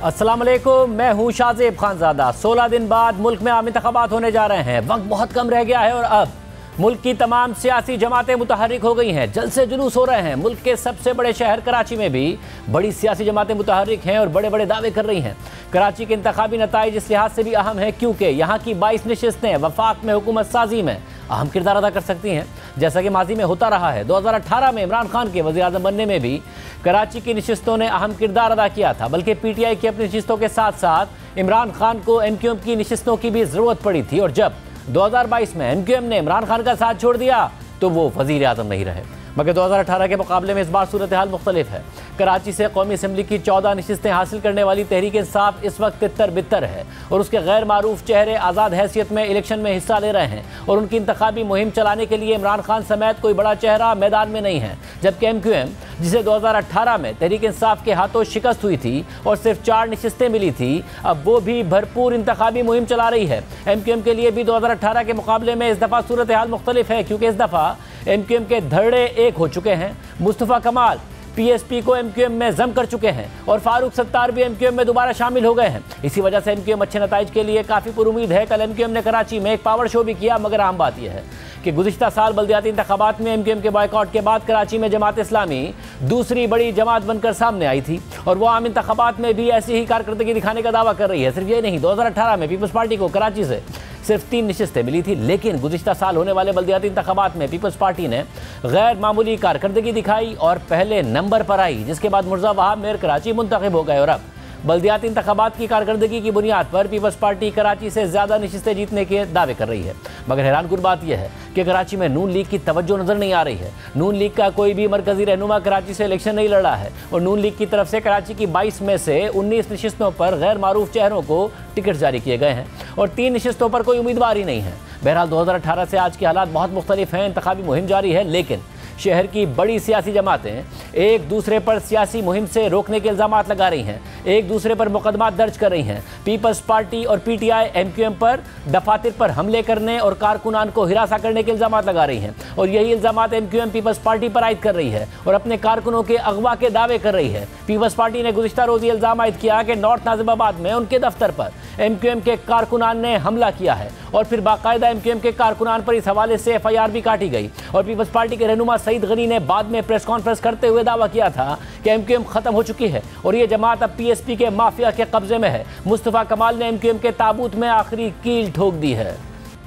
अस्सलाम वालेकुम, मैं हूँ शाज़ेब खानज़ादा। 16 दिन बाद मुल्क में आम इंतख़ाबात होने जा रहे हैं। वक्त बहुत कम रह गया है और अब मुल्क की तमाम सियासी जमातें मुतहर्रिक हो गई हैं। जलसे जुलूस हो रहे हैं। मुल्क के सबसे बड़े शहर कराची में भी बड़ी सियासी जमातें मुतहर्रिक हैं और बड़े बड़े दावे कर रही हैं। कराची के इंतखाबी नताइज इस लिहाज से भी अहम है क्योंकि यहाँ की 22 नशिस्तें वफाक में हुकूमत साजी में अहम किरदार अदा कर सकती हैं, जैसा कि माजी में होता रहा है। 2018 में इमरान खान के वज़ीर-ए-आज़म बनने में भी कराची की नशिस्तों ने अहम किरदार अदा किया था, बल्कि PTI की अपनी नशिस्तों के साथ साथ इमरान खान को MQM की नशिस्तों की भी ज़रूरत पड़ी थी। और जब 2022 में MQM ने इमरान खान का साथ छोड़ दिया तो वो वज़ीर-ए-आज़म नहीं रहे। मगर 2018 के मुकाबले में इस बार सूरत हाल मुख्तलिफ है। कराची से कौमी असम्बली की 14 नशिस्तें हासिल करने वाली तहरीक इंसाफ इस वक्त तितर बितर है और उसके गैर मारूफ चेहरे आज़ाद हैसियत में इलेक्शन में हिस्सा ले रहे हैं और उनकी इंतखाबी मुहिम चलाने के लिए इमरान खान समेत कोई बड़ा चेहरा मैदान में नहीं है। जबकि MQM, जिसे 2018 में तहरीक इंसाफ के हाथों शिकस्त हुई थी और सिर्फ 4 नशिस्तें मिली थी, अब वो भी भरपूर इंतखाबी मुहिम चला रही है। MQM के लिए भी 2018 के मुकाबले में इस दफ़ा सूरत हाल मुख्तलिफ है क्योंकि इस दफ़ा MQM के धड़े एक हो चुके हैं। मुस्तफ़ा कमाल PSP को MQM में जम कर चुके हैं और फारूक सत्तार भी MQM में दोबारा शामिल हो गए हैं। इसी वजह से MQM अच्छे नताइज के लिए काफ़ी पुरुमीद है। कल MQM ने कराची में एक पावर शो भी किया, मगर अहम बात यह है कि गुज़िश्ता साल बल्दियाती इंतखाबात में MQM के बॉयकॉट के बाद कराची में जमात इस्लामी दूसरी बड़ी जमात बनकर सामने आई थी और वो आम इंतखाबात में भी ऐसी ही कारकर्दगी दिखाने का दावा कर रही है। सिर्फ ये नहीं, 2018 में पीपल्स पार्टी को कराची से सिर्फ 3 नशिस्तें मिली थी, लेकिन गुज़िश्ता साल होने वाले बल्दियाती इंतखाबात में पीपल्स पार्टी ने गैर मामूली कारकर्दगी दिखाई और पहले नंबर पर आई, जिसके बाद मिर्ज़ा वहाब मेयर कराची मुंतखब हो गए। और अब बल्दियाती इंतखाबात की कारकर्दगी की बुनियाद पर पीपल्स पार्टी कराची से ज़्यादा नशिस्तें जीतने के दावे कर रही है। मगर हैरानकुन बात यह है कि कराची में नून लीग की तवज्जो नज़र नहीं आ रही है। नून लीग का कोई भी मरकज़ी रहनुमा कराची से इलेक्शन नहीं लड़ा है और नून लीग की तरफ से कराची की 22 में से 19 नशिस्तों पर गैर मारूफ चेहरों को टिकट जारी किए गए हैं और 3 नशिस्तों पर कोई उम्मीदवार ही नहीं है। बहरहाल 2018 से आज के हालात बहुत मुख्तलिफ हैं। इंतखाबी मुहिम जारी है, लेकिन शहर की बड़ी सियासी जमातें एक दूसरे पर सियासी मुहिम से रोकने के इल्ज़ामात लगा रही हैं, एक दूसरे पर मुकदमात दर्ज कर रही हैं। पीपल्स पार्टी और PTI MQM पर दफातर पर हमले करने और कारकुनान को हिरासा करने के इल्ज़ामात लगा रही हैं और यही इल्ज़ामात MQM पीपल्स पार्टी पर आयद कर रही है और अपने कारकुनों के अगवा के दावे कर रही है। पीपल्स पार्टी ने गुज़िश्ता रोज़ इल्ज़ाम आयद किया कि नॉर्थ नाजिबाबाद में उनके दफ्तर पर MQM के कारकुनान ने हमला किया है और फिर बाकायदा MQM के कारकुनान पर इस हवाले से FIR भी काटी गई। और पीपल्स पार्टी के रहनुमा सईद गनी ने बाद में प्रेस कॉन्फ्रेंस करते हुए दावा किया था कि MQM खत्म हो चुकी है और ये जमात अब PSP के माफिया के कब्जे में है। मुस्तफ़ा कमाल ने MQM के ताबूत में आखिरी कील ठोक दी है।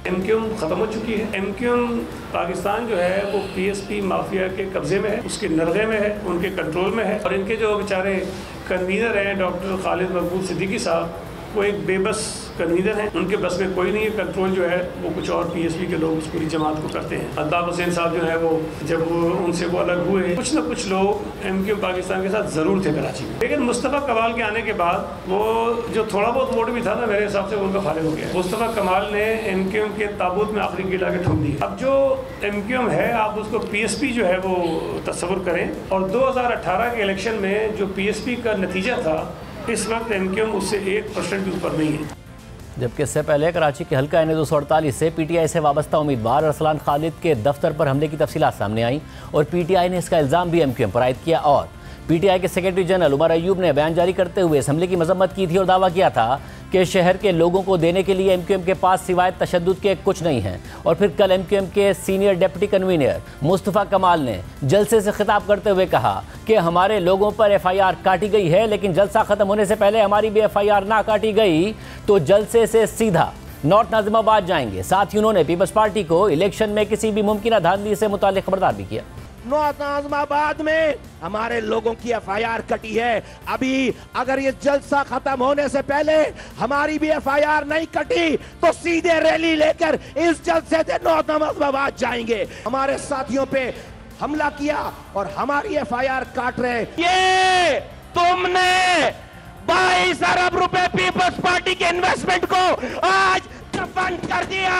MQM ख़त्म हो चुकी है। MQM पाकिस्तान जो है वो PSP माफिया के कब्जे में है, उसके नरगे में है, उनके कंट्रोल में है। और इनके जो बेचारे कन्वीनर हैं डॉक्टर खालिद मकबूल सिद्दीकी साहब, वो एक बेबस कन्वीनर हैं। उनके बस में कोई नहीं है। कंट्रोल जो है वो कुछ और PSP के लोग उस पूरी जमात को करते हैं। अल्ताफ़ हुसैन साहब जो है वो जब उनसे वो अलग हुए, कुछ ना कुछ लोग MQM पाकिस्तान के साथ ज़रूर थे कराची में। लेकिन मुस्तफ़ा कमाल के आने के बाद वो जो थोड़ा बहुत वोट भी था ना, मेरे हिसाब से उनका फारिग हो गया। मुस्तफ़ा कमाल ने MQM के ताबूत में आखिरी कील आके ठोक दी। अब जो MQM है आप उसको PSP जो है वो तस्वुर करें और 2018 के इलेक्शन में जो PSP का नतीजा था, इस वक्त MQM उससे 1% भी ऊपर नहीं है। जबकि इससे पहले कराची के हल्का NA 248 से PTI से वाबस्ता उम्मीदवार अरसलान खालिद के दफ्तर पर हमले की तफसीलात सामने आई और PTI ने इसका इल्ज़ाम भी MQM पर आयद किया। और PTI के सेक्रेटरी जनरल उमर अयूब ने बयान जारी करते हुए इस हमले की मजम्मत की थी और दावा किया था कि शहर के लोगों को देने के लिए MQM के पास सिवाय तशद्दुद के कुछ नहीं है। और फिर कल MQM के सीनियर डिप्टी कन्वीनर मुस्तफ़ा कमाल ने जलसे से खिताब करते हुए कहा कि हमारे लोगों पर FIR काटी गई है, लेकिन जलसा ख़त्म होने से पहले हमारी भी FIR ना काटी गई तो जलसे से सीधा नॉर्थ नाजिमाबाद जाएंगे। साथ ही उन्होंने पीपल्स पार्टी को इलेक्शन में किसी भी मुमकिन धांधली से मुताल्लिक़ खबरदार भी किया। नॉर्थ नाजिमाबाद में हमारे लोगों की FIR कटी है। अभी अगर ये जलसा खत्म होने से पहले हमारी भी FIR नहीं कटी तो सीधे रैली लेकर इस जलसे से नॉर्थ नाजिमाबाद जाएंगे। हमारे साथियों पे हमला किया और हमारी FIR काट रहे। ये तुमने 22 अरब रुपए पीपल्स पार्टी के इन्वेस्टमेंट को आज दफन कर दिया।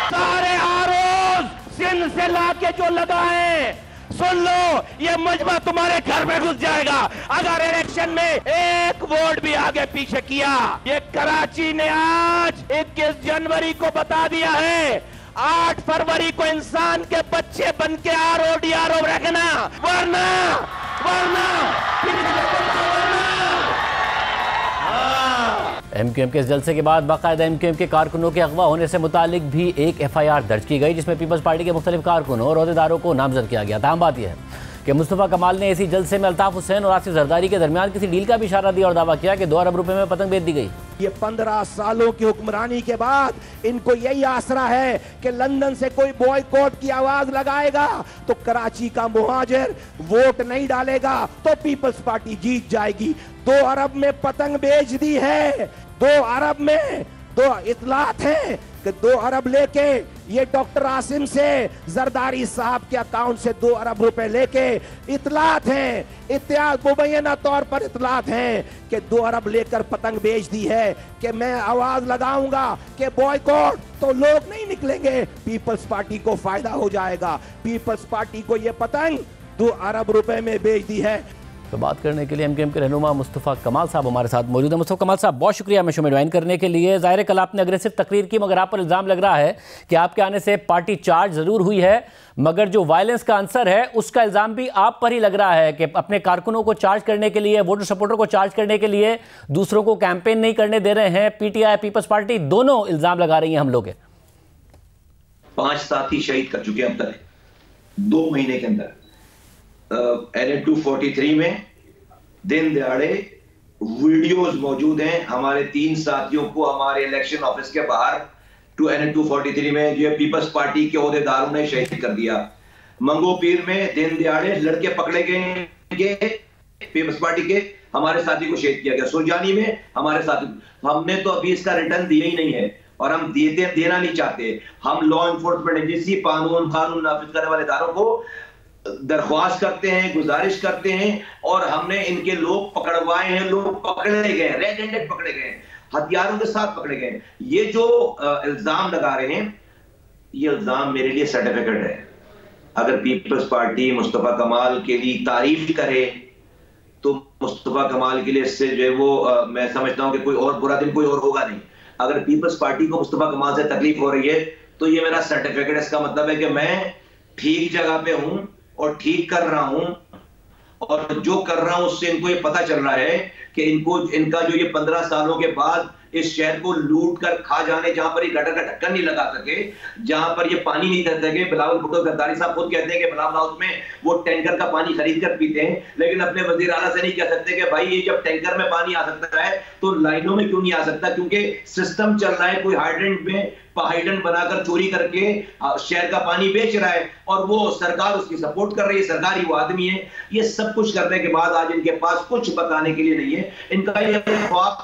सारे आरोप सिंध से लाके जो लगाए, सुन लो, ये मजमा तुम्हारे घर में घुस जाएगा अगर इलेक्शन में एक वोट भी आगे पीछे किया। ये कराची ने आज 21 जनवरी को बता दिया है, 8 फरवरी को इंसान के बच्चे बन के RODRO रखना, वरना एमक्यूएम के इस जलसे के बाद बाकायदा एमक्यूएम के कारकुनों के अगवा होने से मुतालिक भी एक एफआईआर दर्ज की गई, जिसमें पीपल्स पार्टी के मुख्तलिफ कारकुनों और अहदेदारों को नामजद किया गया। ताहम बात यह है कि मुस्तफ़ा कमाल ने इसी जलसे में अल्ताफ़ हुसैन और आसिफ जरदारी के दरमियान किसी डील का भी इशारा दिया और दावा किया कि 2 अरब रुपए में पतंग बेच दी गई। ये 15 सालों की हुक्मरानी के बाद इनको यही आसरा है कि लंदन से कोई बॉयकॉट की आवाज लगाएगा तो कराची का मुहाजिर वोट नहीं डालेगा तो पीपल्स पार्टी जीत जाएगी। 2 अरब में पतंग बेच दी है। 2 अरब में 2 इतलात हैं कि 2 अरब लेके ये डॉक्टर आसिम से जरदारी साहब के अकाउंट से 2 अरब रुपए लेके इतलात हैं, इत्याद मुबैना तौर पर इतलात हैं कि 2 अरब लेकर पतंग बेच दी है कि मैं आवाज लगाऊंगा कि बॉयकॉट तो लोग नहीं निकलेंगे, पीपल्स पार्टी को फायदा हो जाएगा। पीपल्स पार्टी को ये पतंग 2 अरब रुपए में बेच दी है। तो बात करने के लिए एमक्यूएम के रहनुमा मुस्तफ़ा कमाल साहब हमारे साथ मौजूद है। मुस्तफ़ा कमाल साहब, बहुत शुक्रिया हमें शो में ज्वाइन करने के लिए। ज़ाहिर है कल आपने अग्रेसिव तकरीर की, मगर आप पर इल्ज़ाम लग रहा है कि आपके आने से पार्टी चार्ज ज़रूर हुई है, मगर जो वायलेंस का आंसर है उसका इल्ज़ाम भी आप पर ही लग रहा है कि अपने कारकुनों को चार्ज करने के लिए, वोटर सपोर्टर को चार्ज करने के लिए दूसरों को कैंपेन नहीं करने दे रहे हैं। पीटीआई, पीपल्स पार्टी दोनों इल्ज़ाम लगा रही हैं हम लोग। 5 साथी शहीद कर चुके हैं अब तक 2 महीने के अंदर। NA 243 में दिन दहाड़े वीडियोस मौजूद हैं। हमारे 3 साथियों को हमारे इलेक्शन ऑफिस के बाहर NA 243 में जो पीपल्स पार्टी के ओहदेदारों ने शहीद कर दिया। मंगोपीर में दिन दहाड़े लड़के पकड़े गए पीपल्स पार्टी के, हमारे साथी को शहीद किया गया। सुरजानी में हमारे साथी, हमने तो अभी इसका रिटर्न दिया ही नहीं है और हम देना नहीं चाहते। हम लॉ एनफोर्समेंट एजेंसी, कानून नाफिज करने वाले इदारों को दरख्वास्त करते हैं, गुजारिश करते हैं और हमने इनके लोग पकड़वाए हैं, लोग पकड़े गए, रेड हैंडेड पकड़े गए, हथियारों के साथ पकड़े गए। ये जो इल्जाम लगा रहे हैं, ये इल्जाम मेरे लिए सर्टिफिकेट है। अगर पीपल्स पार्टी मुस्तफ़ा कमाल के लिए तारीफ करे तो मुस्तफ़ा कमाल के लिए इससे जो है वो मैं समझता हूं कि कोई और बुरा दिन कोई और होगा नहीं। अगर पीपल्स पार्टी को मुस्तफ़ा कमाल से तकलीफ हो रही है तो ये मेरा सर्टिफिकेट, इसका मतलब है कि मैं ठीक जगह पे हूं और ठीक कर रहा हूं, और जो कर रहा हूं उससे इनको ये पता चल रहा है कि इनका जो ये 15 सालों के बाद इस शहर को लूट कर खा जाने, जहां पर ये गटर का ढक्कन नहीं लगा सके, जहां पर ये पानी नहीं दे सके। बिलावल भुट्टो जरदारी साहब खुद कहते हैं कि बिलावल हाउस में वो टैंकर का पानी खरीद कर पीते हैं, लेकिन अपने वजीर आला से नहीं कह सकते कि भाई ये जब टैंकर में पानी आ सकता है तो लाइनों में क्यों नहीं आ सकता, क्योंकि सिस्टम चल रहा है। कोई हाइड्रेंट में हाइड्रेंट बनाकर चोरी करके शहर का पानी बेच रहा है और वो सरकार उसकी सपोर्ट कर रही है, सरकारी वो आदमी है। ये सब कुछ करने के बाद आज इनके पास कुछ बताने के लिए नहीं है। इनका ये ख्वाब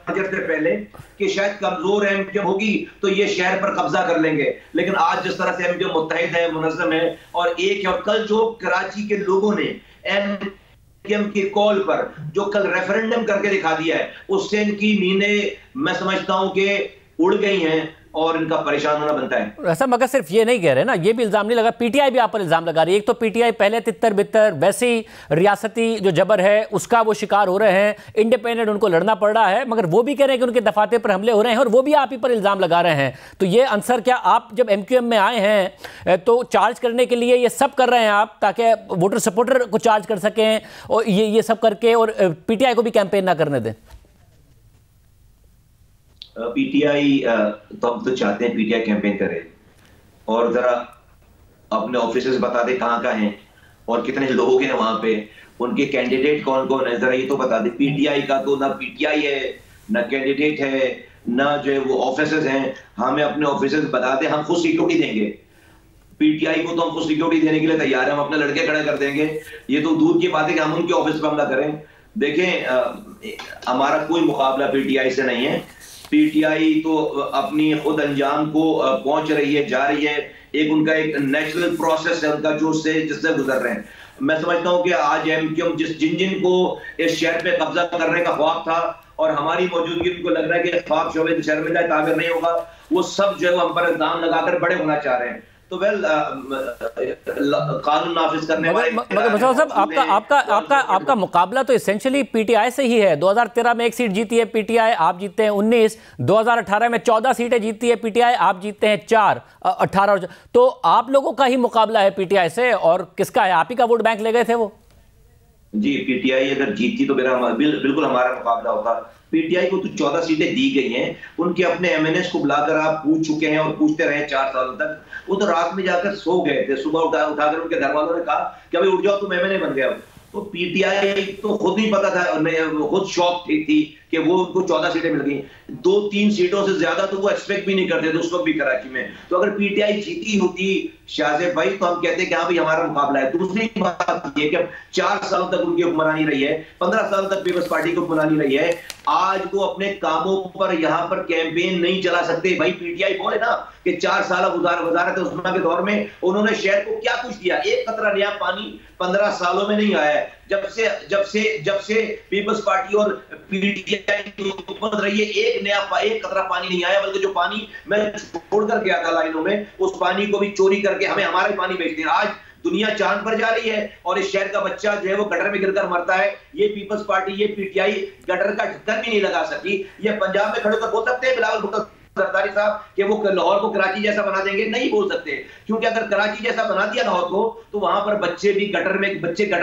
से पहले कि शायद कमजोर एमक्यूएम होगी तो ये शहर पर कब्जा कर लेंगे, लेकिन आज जिस तरह से एमक्यूएम मुत्तहिद है, मुनज़्ज़म है और एक है, और कल जो कराची के लोगों ने एमक्यूएम की कॉल पर जो कल रेफरेंडम करके दिखा दिया है, उससे इनकी नींदें मैं समझता हूं कि उड़ गई हैं और इनका परेशान होना बनता है। ऐसा मगर सिर्फ ये नहीं कह रहे ना, ये भी इल्जाम नहीं लगा, पीटीआई भी आप पर इल्जाम लगा रही है। एक तो पीटीआई पहले तितर बितर वैसे ही रियासती जो जबर है उसका वो शिकार हो रहे हैं, इंडिपेंडेंट उनको लड़ना पड़ रहा है, मगर वो भी कह रहे हैं कि उनके दफातर पर हमले हो रहे हैं और वो भी आप ही पर इल्जाम लगा रहे हैं। तो ये आंसर क्या, आप जब एमक्यूएम में आए हैं तो चार्ज करने के लिए ये सब कर रहे हैं आप, ताकि वोटर सपोर्टर को चार्ज कर सकें और ये सब करके और पीटीआई को भी कैंपेन ना करने दें? पीटीआई तो हम तो चाहते हैं पीटीआई कैंपेन करे और जरा अपने ऑफिसेस बता दे कहां कहां हैं और कितने लोग हैं वहां पे, उनके कैंडिडेट कौन कौन है, जरा ये तो बता दे। पीटीआई का तो ना पीटीआई है, ना कैंडिडेट है, ना जो है वो ऑफिसेस हैं। हमें अपने ऑफिसेस बता दे, हम खुद सिक्योरिटी देंगे। पीटीआई को तो हम खुद सिक्योरिटी देने के लिए तैयार हैं, हम अपने लड़के खड़े कर देंगे। ये तो दूर की बात है कि हम उनके ऑफिस पर हमला करें। देखें, हमारा कोई मुकाबला पीटीआई से नहीं है। पीटीआई तो अपनी खुद अंजाम को पहुंच रही है, जा रही है। एक उनका एक नेचुरल प्रोसेस है उनका जो जिससे गुजर रहे हैं। मैं समझता हूं कि आज एमक्यूएम जिन को इस शहर पे कब्जा करने का ख्वाब था और हमारी मौजूदगी उनको लग रहा है कि ख्वाब शोबे शहर में जाए ताबीर नहीं होगा, वो सब जो है हम पर इल्जाम लगाकर बड़े होना चाह रहे हैं। तो कानून नाफिज करने वाले साहब, आपका मुकाबला तो एसेंशियली पीटीआई से ही है। 2013 में 1 सीट जीती है पीटीआई, आप जीतते हैं 19। 2018 में 14 सीटें जीतती है पीटीआई, आप जीतते हैं 4, 18। तो आप लोगों का ही मुकाबला है पीटीआई से, और किसका है? आप ही का वोट बैंक ले गए थे वो। जी, पीटीआई अगर जीतती तो मेरा बिल्कुल हमारा मुकाबला होता। पीटीआई को तो 14 सीटें दी गई हैं, उनके अपने एमएनएस को बुलाकर आप पूछ चुके हैं और पूछते रहे 4 सालों तक। वो तो रात में जाकर सो गए थे, सुबह उठाकर उनके घर वालों ने कहा कि अभी उठ जाओ, तुम एमएनए बन गए हो। तो पीटीआई तो खुद नहीं पता था, खुद शॉक थी कि वो उनको 14 सीटें मिल गई। 2-3 सीटों से ज्यादा तो वो एक्सपेक्ट भी नहीं करते थे उस वक्त भी कराची में। तो अगर पीटीआई जीती होती शाहजेब भाई, तो हम कहते कि हाँ भाई हमारा मुकाबला है। दूसरी बात ये कि 4 सालों तक उनकी हुक्मरानी रही है, 15 साल तक पीपल्स पार्टी की हुक्मरानी रही है। आज वो अपने कामों पर यहाँ पर कैंपेन नहीं चला सकते। भाई पीटीआई बोले ना कि 4 साल वजारत उस्मा के दौर में उन्होंने शहर को क्या कुछ दिया, एक कतरा नया पानी 15 सालों में नहीं आया है। जब से पीपल्स पार्टी और पीटीआई की हुकूमत रही है, एक कतरा पानी नहीं आया, बल्कि जो पानी मैं छोड़कर गया था लाइनों में, उस पानी को भी चोरी करके हमें हमारा ही पानी बेचते हैं। आज दुनिया चांद पर जा रही है और इस शहर का बच्चा जो है वो गटर में गिरकर मरता है। ये पीपल्स पार्टी, ये पीटीआई गटर का ढक्कन भी नहीं लगा सकी। ये पंजाब में खड़े होकर बोल सकते हैं बिलावल भुट्टो सरदारी साहब कि वो लाहौर को कराची जैसा बना देंगे? नहीं बोल सकते, क्योंकि अगर कराची जैसा बना दिया लाहौर को तो वहां पर बच्चे गटर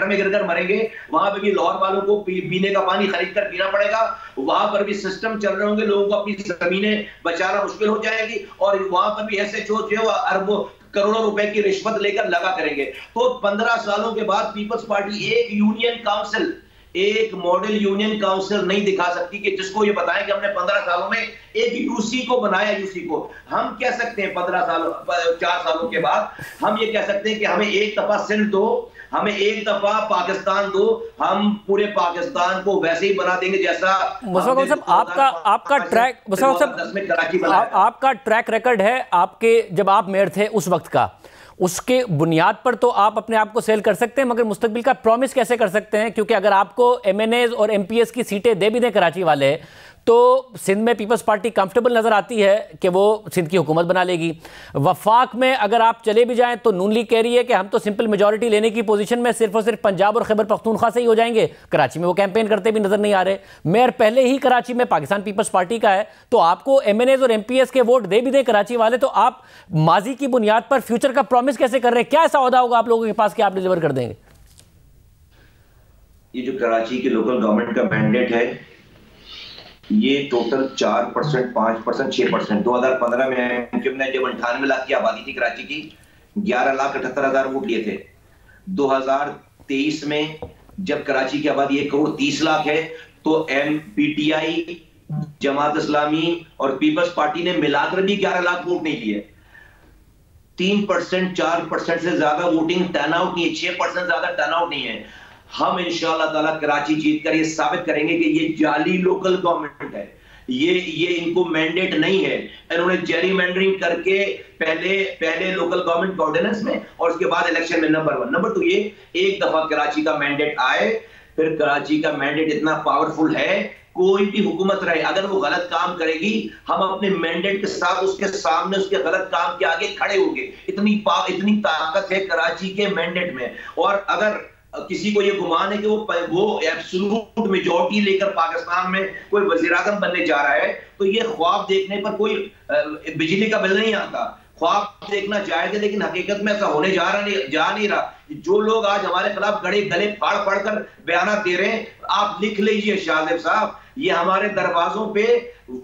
में गिरकर मरेंगे। वहां पे भी लाहौर वालों को पीने का पानी खरीद कर पीना पड़ेगा। वहां पर भी सिस्टम चल रहे होंगे, लोगों को अपनी जमीनें बचाना मुश्किल हो जाएगी और वहां पर भी एसएचओ जो है अरबों करोड़ों रुपए की रिश्वत लेकर लगा करेंगे। तो 15 सालों के बाद पीपल्स पार्टी एक यूनियन काउंसिल, एक मॉडल यूनियन काउंसिल नहीं दिखा सकती कि जिसको ये बताएं कि हमने 15 सालों में एक यूसी को बनाया। यूसी को हम कह सकते हैं 4 सालों के बाद हम ये कह सकते हैं कि हमें एक दफा सिंध दो, हमें एक दफा पाकिस्तान दो, हम पूरे पाकिस्तान को वैसे ही बना देंगे जैसा आपका ट्रैक रिकॉर्ड है। आपके जब आप मेयर थे उस वक्त का, उसके बुनियाद पर तो आप अपने आप को सेल कर सकते हैं, मगर मुस्तकबिल का प्रॉमिस कैसे कर सकते हैं? क्योंकि अगर आपको एमएनएज और एमपीएस की सीटें दे भी दें कराची वाले, तो सिंध में पीपल्स पार्टी कंफर्टेबल नज़र आती है कि वो सिंध की हुकूमत बना लेगी। वफाक में अगर आप चले भी जाएं तो नून लीग कह रही है कि हम तो सिंपल मेजॉरिटी लेने की पोजीशन में सिर्फ और सिर्फ पंजाब और खैबर पख्तूनख्वा से ही हो जाएंगे। कराची में वो कैंपेन करते भी नजर नहीं आ रहे। मेयर पहले ही कराची में पाकिस्तान पीपल्स पार्टी का है, तो आपको एमएनएज और एमपीएस के वोट दे भी दें कराची वाले, तो आप माजी की बुनियाद पर फ्यूचर का प्रॉमिस कैसे कर रहे हैं? क्या ऐसा ओहदा होगा आप लोगों के पास कि आप डिलीवर कर देंगे? ये जो कराची की लोकल गवर्नमेंट का मैंडेट है, ये टोटल 4%, 5%, 6%। 2015 में जब 98 लाख की आबादी थी कराची की, 11,78,000 वोट लिए थे। 2023 में जब कराची की आबादी 1,30,00,000 है, तो पीटीआई, जमात इस्लामी और पीपल्स पार्टी ने मिलाकर भी 11 लाख वोट नहीं लिए। 3%, 4% से ज्यादा वोटिंग टर्नआउट नहीं है, 6% ज्यादा टर्नआउट नहीं है। हम इंशाअल्लाह ताला कराची जीतकर ये साबित करेंगे कि ये जाली लोकल गवर्नमेंट है, ये इनको मैंडेट नहीं है। इन्होंने जेरीमैंडरिंग करके पहले लोकल गवर्नमेंट ऑर्डिनेंस में और उसके बाद इलेक्शन में नंबर 1, नंबर 2 ये एक दफा कराची का मैंडेट आए, फिर कराची का मैंडेट इतना पावरफुल है, कोई भी हुकूमत रहे अगर वो गलत काम करेगी, हम अपने मैंडेट के साथ उसके सामने उसके गलत काम के आगे खड़े होंगे। इतनी ताकत है कराची के मैंडेट में। और अगर किसी को ये गुमान है कि वो एब्सोल्यूट मेजॉरिटी लेकर पाकिस्तान में कोई वज़ीर-ए-आज़म बनने जा रहा है, तो ये ख्वाब देखने पर कोई बिजली का बिल नहीं आता। ख्वाब देखना जायज है, लेकिन हकीकत में ऐसा होने जा नहीं रहा। जो लोग आज हमारे खिलाफ गले फाड़ कर बयान दे रहे हैं, आप लिख लीजिए शाहजेब साहब, ये हमारे दरवाजों पे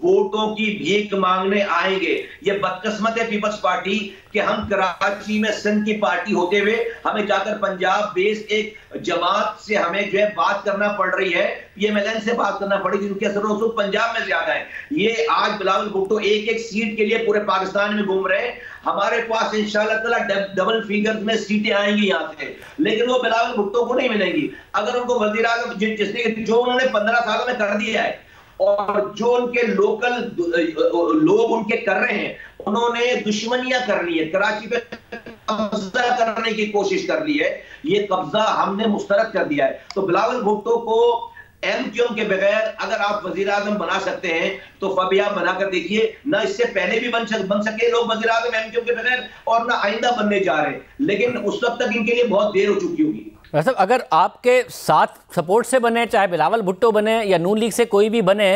वोटों की भीख मांगने आएंगे। ये बदकिस्मत है पीपल्स पार्टी कि हम कराची में सिंध की पार्टी होते हुए हमें जाकर पंजाब बेस एक जमात से हमें जो है बात करना पड़ रही है, पीएमएलएन से बात करना पड़ी, जिनके असर रसूख पंजाब में ज्यादा है। ये आज बिलावल भुट्टो एक सीट के लिए पूरे पाकिस्तान में घूम रहे हैं। हमारे पास इंशाअल्लाह ताला डबल फिगर्स में सीटें आएंगी यहाँ से, लेकिन वो बिलावल भुट्टो को नहीं मिलेंगी। अगर उनको वज़ीर-ए-आज़म जिसने जो उन्होंने 15 सालों में कर दिया है और जो उनके लोकल लोग उनके कर रहे हैं, उन्होंने दुश्मनियां कर ली है, कराची पे कब्जा करने की कोशिश कर ली है, ये कब्जा हमने मुस्तरद कर दिया है। तो बिलावल भुट्टो को एमक्यूएम के बगैर अगर आप वज़ीर-ए-आज़म बना सकते हैं तो फबिया बनाकर देखिए। ना इससे पहले भी बन सके लोग वज़ीर-ए-आज़म एमक्यूएम के बगैर, और ना आइंदा बनने जा रहे हैं, लेकिन उस वक्त तक इनके लिए बहुत देर हो चुकी होगी। वैसे अगर आपके साथ सपोर्ट से बने, चाहे बिलावल भुट्टो बने या नून लीग से कोई भी बने,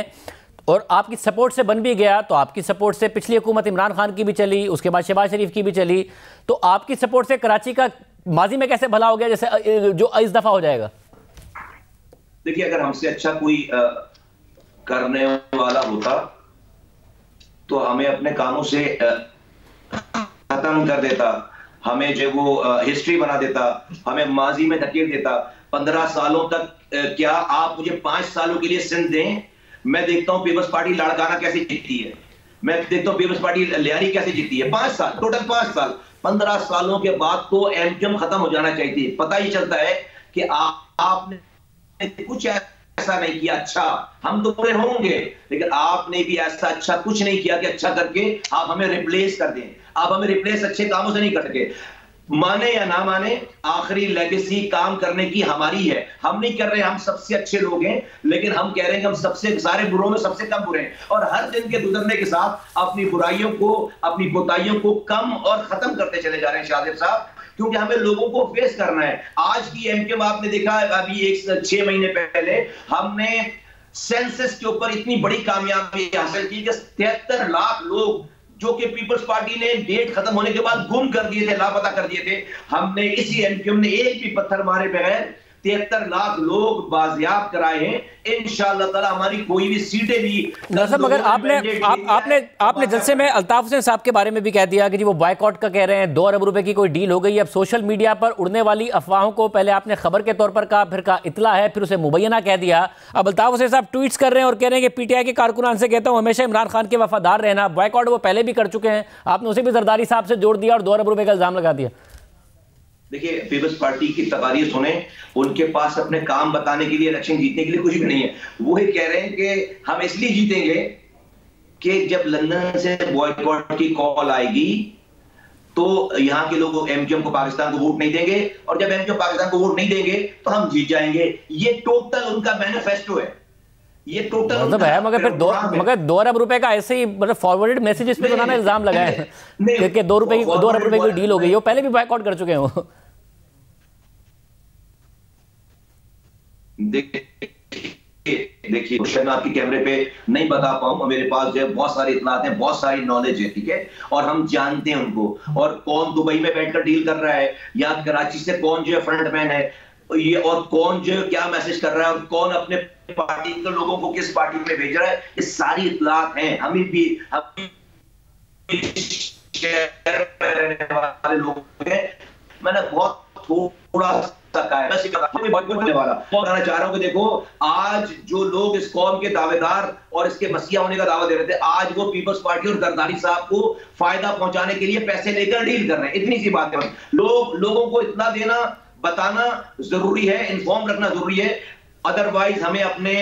और आपकी सपोर्ट से बन भी गया, तो आपकी सपोर्ट से पिछली हुकूमत इमरान खान की भी चली, उसके बाद शहबाज शरीफ की भी चली, तो आपकी सपोर्ट से कराची का माजी में कैसे भला हो गया जैसे जो इस दफा हो जाएगा? देखिए, अगर हमसे अच्छा कोई करने वाला होता तो हमें अपने कामों से खत्म कर देता, हमें जो वो हिस्ट्री बना देता, हमें माजी में धकेल देता 15 सालों तक। क्या आप मुझे 5 सालों के लिए सिंध दें? मैं देखता हूं पीपल्स पार्टी लाड़काना कैसे जीतती है, मैं देखता हूं पीपल्स पार्टी लियारी कैसे जीतती है। 5 साल, टोटल 5 साल, 15 सालों के बाद तो एमक्यूएम खत्म हो जाना चाहिए। पता ही चलता है कि आपने कुछ ऐसा नहीं किया अच्छा, हम तो पूरे होंगे, लेकिन आपने भी ऐसा अच्छा कुछ नहीं किया कि अच्छा करके आप हमें रिप्लेस कर दें। आप हमें रिप्लेस अच्छे कामों से नहीं कर सके। माने या ना माने, आखिरी लेगेसी काम करने की हमारी है। हम नहीं कर रहे हम सबसे अच्छे लोग हैं, लेकिन हम कह रहे हैं कि हम सबसे सारे बुरों में सबसे कम बुरे हैं, और हर दिन के गुजरने के साथ अपनी बुराइयों को, अपनी कोताहियों को कम और खत्म करते चले जा रहे हैं शादिब साहब, क्योंकि हमें लोगों को फेस करना है। आज की एमक्यूएम आपने देखा, अभी 6 महीने पहले हमने सेंसस के ऊपर इतनी बड़ी कामयाबी हासिल की कि 73 लाख लोग जो कि पीपल्स पार्टी ने डेट खत्म होने के बाद गुम कर दिए थे, लापता कर दिए थे, हमने इसी एमक्यूएम ने एक भी पत्थर मारे बगैर 73 लाख लोग बाजियाब कराए हैं। इंशाअल्लाह ताला हमारी कोई भी सीटें भी नसब, मगर आपने जलसे में अल्ताफ हुसैन साहब के बारे में भी कह दिया कि जी वो बॉयकॉट का कह रहे हैं, 2 अरब रुपए की कोई डील हो गई। अब सोशल मीडिया पर उड़ने वाली अफवाहों को पहले आपने खबर के तौर पर कहा, फिर कहा इतला है, फिर उसे मुबैना कह दिया। अब अल्ताफ हुसैन साहब ट्वीट्स कर रहे हैं और कह रहे हैं कि पीटीआई के कारकुनान से कहता हूं हमेशा इमरान खान के वफादार रहना। बॉयकॉट वो पहले भी कर चुके हैं, आपने उसे भी जरदारी साहब से जोड़ दिया और 2 अरब रुपए का इल्जाम लगा दिया। देखिए, पीपल्स पार्टी की तकारीर सुने, उनके पास अपने काम बताने के लिए, इलेक्शन जीतने के लिए कुछ भी नहीं है। वो ही कह रहे हैं कि हम इसलिए जीतेंगे कि जब लंदन से बॉयकॉट की कॉल आएगी तो यहां के लोग एमक्यूएम को, पाकिस्तान को वोट नहीं देंगे, और जब एमक्यूएम पाकिस्तान को वोट नहीं देंगे तो हम जीत जाएंगे। ये टोटल उनका मैनिफेस्टो है, ये टोटल मतलब है। मगर फिर 2 अरब रुपए का ऐसे ही मतलब फॉरवर्डेड मैसेजेस पे उन्होंने इल्जाम लगाया है कि 2 अरब रुपए की डील हो गई है। वो पहले भी बॉयकॉट कर चुके हैं वो। देखिए, मैं आपके कैमरे पे नहीं बता पाऊं, मेरे पास जो है बहुत सारी इत्तलात हैं, बहुत सारी नॉलेज है, ठीक है, और हम जानते हैं उनको, और कौन दुबई में बैठकर डील कर रहा है, या कराची से कौन जो है फ्रंटमैन है ये, और कौन जो है क्या मैसेज कर रहा है, और कौन अपने पार्टी के लोगों को किस पार्टी में भेज रहा है, ये सारी इत्तलात हैं। हमें भी रहने वाले लोग हैं, मैंने बहुत थोड़ा बताना चाह रहा हूं कि देखो, आज जो लोग इस कौम के दावेदार और इसके मसीहा होने का दावा दे रहे थे, आज वो पीपल्स पार्टी और जरदारी साहब को फायदा पहुंचाने के लिए पैसे लेकर डील कर रहे हैं। इतनी सी बात है। लोगों को इतना देना, बताना जरूरी है, इन्फॉर्म रखना जरूरी है। अदरवाइज हमें अपने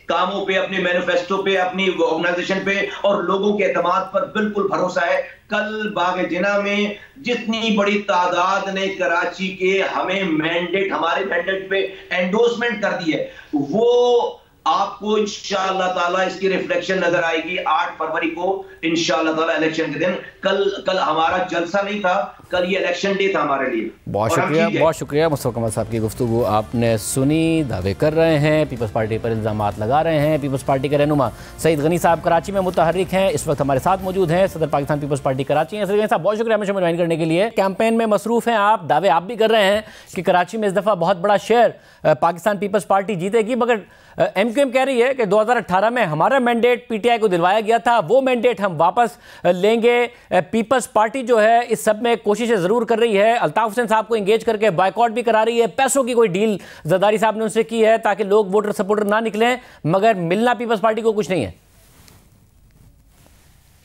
कामों पे, अपने मैनिफेस्टो पे, अपनी ऑर्गेनाइजेशन पे और लोगों के एतमाद पर बिल्कुल भरोसा है। कल बाग जिना में जितनी बड़ी तादाद ने कराची के हमें मैंडेट, हमारे मैंडेट पे एंडोर्समेंट कर दी है, वो आपको इंशाअल्लाह ताला इसकी रिफ्लेक्शन नजर आएगी 8 फरवरी को इंशाअल्लाह ताला, इलेक्शन के दिन। कल हमारा जलसा नहीं था, कल ये इलेक्शन डे था हमारे लिए। बहुत शुक्रिया मुस्तफा कमल साहब की गुफ्तगू आपने सुनी। दावे कर रहे हैं, पीपल्स पार्टी पर इल्जामात लगा रहे हैं। पीपल्स पार्टी के रहनुमा सईद गनी साहब कराची में मुतहर्रिक हैं, इस वक्त हमारे साथ मौजूद हैं, सदर पाकिस्तान पीपल्स पार्टी कराची हैं। सईद गनी साहब, बहुत शुक्रिया हमें ज्वाइन करने के लिए। कैंपेन में मसरूफ हैं आप, दावे आप भी कर रहे हैं कि कराची में इस दफ़ा बहुत बड़ा शेयर पाकिस्तान पीपल्स पार्टी जीतेगी, मगर एमक्यूएम कह रही है कि 2018 में हमारा मैंडेट पीटीआई को दिलवाया गया था, वो मैंडेट हम वापस लेंगे। पीपल्स पार्टी जो है इस सब में कोशिशें ज़रूर कर रही है, अल्ताफ हुसैन साहब को एंगेज करके बायकॉट भी करा रही है, पैसों की कोई डील जरदारी साहब ने उनसे की है ताकि लोग वोटर सपोर्टर ना निकलें, मगर मिलना पीपल्स पार्टी को कुछ नहीं है।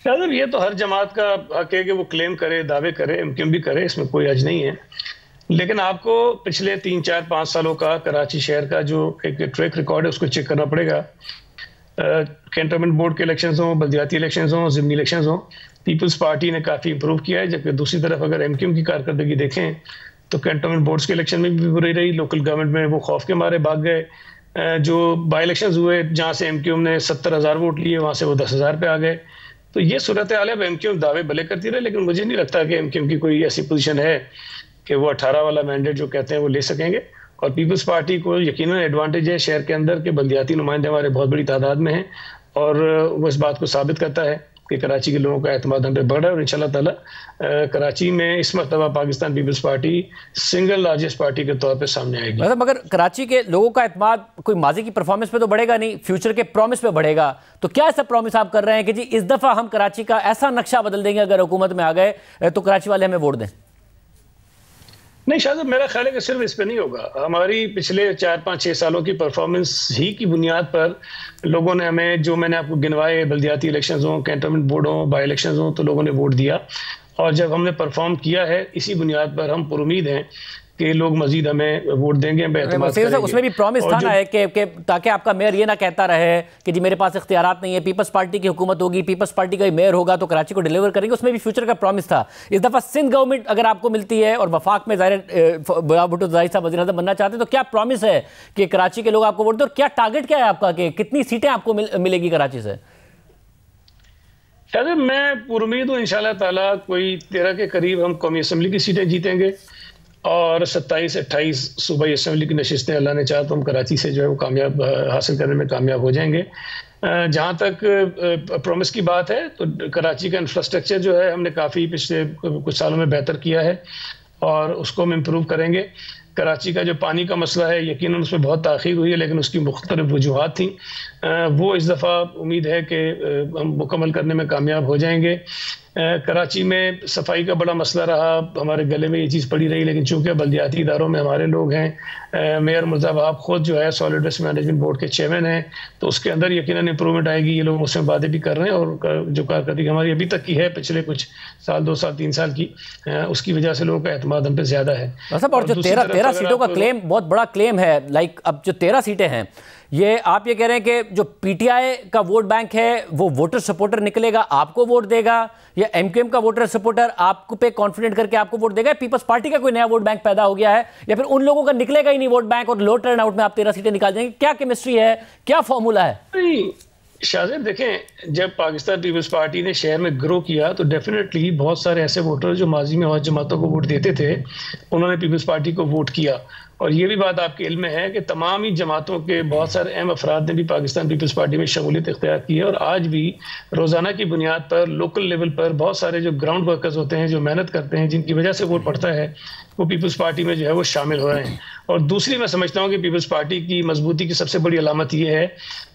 शायद ये तो हर जमात का हक है कि वो क्लेम करे, दावे करे, एमक्यूएम भी करे, इसमें कोई हर्ज नहीं है। लेकिन आपको पिछले 3, 4, 5 सालों का कराची शहर का जो एक ट्रैक रिकॉर्ड है उसको चेक करना पड़ेगा। कैंटोनमेंट बोर्ड के इलेक्शंस हों, बल्दियाती इलेक्शंस हों, ज़िमनी इलेक्शंस हों, पीपल्स पार्टी ने काफ़ी इंप्रूव किया है। जबकि दूसरी तरफ अगर एमक्यूएम की कारकर्दगी देखें तो कैंटोनमेंट बोर्ड्स के इलेक्शन में भी बुरी रही, लोकल गवर्नमेंट में वो खौफ के मारे भाग गए। जो बाई इलेक्शंस हुए जहाँ से एमक्यूएम ने 70,000 वोट लिए, वहाँ से वो 10,000 पे आ गए। तो ये सूरत हाल है। एमक्यूएम दावे भले करती रहे, लेकिन मुझे नहीं लगता कि एमक्यूएम की कोई ऐसी पोजीशन है कि वो 18 वाला मैंडेट जो कहते हैं वो ले सकेंगे। और पीपल्स पार्टी को यकीनन एडवांटेज है शहर के अंदर के बल्दियाती नुमाइंदे हमारे बहुत बड़ी तादाद में हैं, और वो इस बात को साबित करता है। कि कराची के लोगों का एतमाद हम पे बढ़ रहा है और इंशाल्लाह ताला कराची में इस मरतबा Pakistan Peoples Party single largest party के तौर पे सामने आएगी। मतलब अगर कराची के लोगों का एतमाद कोई माजी की परफॉर्मेंस पे तो बढ़ेगा नहीं, फ्यूचर के प्रॉमिस पे बढ़ेगा, तो क्या ऐसा प्रॉमिस आप कर रहे हैं कि जी इस दफा हम कराची का ऐसा नक्शा बदल देंगे अगर हुकूमत में आ गए तो कराची वाले हमें वोट दें? नहीं शायद मेरा ख्याल है कि सिर्फ इस पे नहीं होगा। हमारी पिछले 4-5-6 सालों की परफॉर्मेंस ही की बुनियाद पर लोगों ने हमें, जो मैंने आपको गिनवाए, बल्दियाती इलेक्शंस हो, कैंटोनमेंट बोर्ड हो, बाई इलेक्शंस हो, तो लोगों ने वोट दिया और जब हमने परफॉर्म किया है इसी बुनियाद पर हम पुरुमीद हैं कि लोग मजीद हमें वोट देंगे। उसमें भी प्रॉमिस था ना कि ताकि आपका मेयर ये ना कहता रहे कि जी मेरे पास इख्तियारात नहीं है, पीपल्स पार्टी की हुकूमत होगी, पीपल्स पार्टी का मेयर होगा तो कराची को डिलीवर करेंगे, उसमें भी फ्यूचर का प्रॉमिस था। इस दफा सिंध गवर्नमेंट अगर आपको मिलती है और वफाक में भुट्टो ज़ाहिर साहब वज़ीर-ए-आज़म बनना चाहते हैं तो क्या प्रॉमिस है कि कराची के लोग आपको वोट दें और क्या टारगेट क्या है आपका कि कितनी सीटें आपको मिलेगी कराची से? शायद मैं पुरुमीद हूँ इंशाल्लाह ताला कोई 13 के करीब हम कौमी असम्बली की सीटें जीतेंगे और 27-28 सूबाई असम्बली की नशिस्तें अल्लाह ने चाहा तो हम कराची से जो है वो कामयाब हासिल करने में कामयाब हो जाएंगे। जहाँ तक प्रॉमिस की बात है तो कराची का इंफ्रास्ट्रक्चर जो है हमने काफ़ी पिछले कुछ सालों में बेहतर किया है और उसको हम इम्प्रूव करेंगे। कराची का जो पानी का मसला है यकीनन उसमें बहुत ताख़ीर हुई है लेकिन उसकी मुख्तलिफ वजूहात थी, वो इस दफ़ा उम्मीद है कि हम मुकम्मल करने में कामयाब हो जाएंगे। कराची में सफाई का बड़ा मसला रहा, हमारे गले में ये चीज़ पड़ी रही, लेकिन चूँकि बल्दियाती इदारों में हमारे लोग हैं, मेयर मुर्तज़ा वहाब खुद जो है सॉलिड वेस्ट मैनेजमेंट बोर्ड के चेयरमैन हैं, तो उसके अंदर यकीनन इंप्रूवमेंट आएगी। ये लोग उसमें बातें भी कर रहे हैं और जो कारकर्दगी हमारी अभी तक की है पिछले कुछ साल, 2 साल 3 साल की, उसकी वजह से लोगों का एतमाद हम पे ज़्यादा है। और जो 13 सीटों का क्लेम बहुत बड़ा क्लेम है, लाइक अब जो 13 सीटें हैं ये आप ये कह रहे हैं कि जो पीटीआई का वोट बैंक है वो वोटर सपोर्टर निकलेगा, आपको वोट देगा, या एमक्यूएम का वोटर सपोर्टर आपको पे कॉन्फिडेंट करके आपको वोट देगा, पीपल्स पार्टी का कोई नया वोट बैंक पैदा हो गया है, या फिर उन लोगों का निकलेगा ही नहीं वोट बैंक और लो टर्न आउट में आप 13 सीटें निकाल जाएंगे? क्या केमिस्ट्री है, क्या फॉर्मूला है? शाहजेब देखें, जब पाकिस्तान पीपल्स पार्टी ने शहर में ग्रो किया तो डेफिनेटली बहुत सारे ऐसे वोटर जो माजी में और जमातों को वोट देते थे उन्होंने पीपल्स पार्टी को वोट किया। और ये भी बात आपके इल्म में है कि तमाम ही जमातों के बहुत सारे अहम अफराद ने भी पाकिस्तान पीपल्स पार्टी में शमूलियत इख्तियार की है और आज भी रोज़ाना की बुनियाद पर लोकल लेवल पर बहुत सारे जो ग्राउंड वर्कर्स होते हैं, जो मेहनत करते हैं, जिनकी वजह से वोट पड़ता है, वो पीपल्स पार्टी में जो है वो शामिल हो रहे हैं। और दूसरी मैं समझता हूँ कि पीपल्स पार्टी की मजबूती की सबसे बड़ी अलामत ये है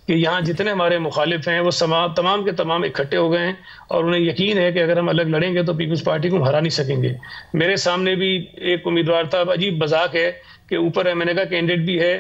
कि यहाँ जितने हमारे मुखालिफ हैं वो तमाम के तमाम इकट्ठे हो गए हैं और उन्हें यकीन है कि अगर हम अलग लड़ेंगे तो पीपल्स पार्टी को हरा नहीं सकेंगे। मेरे सामने भी एक उम्मीदवार था, अजीब मजाक है कि ऊपर एमएनए का कैंडिडेट भी है,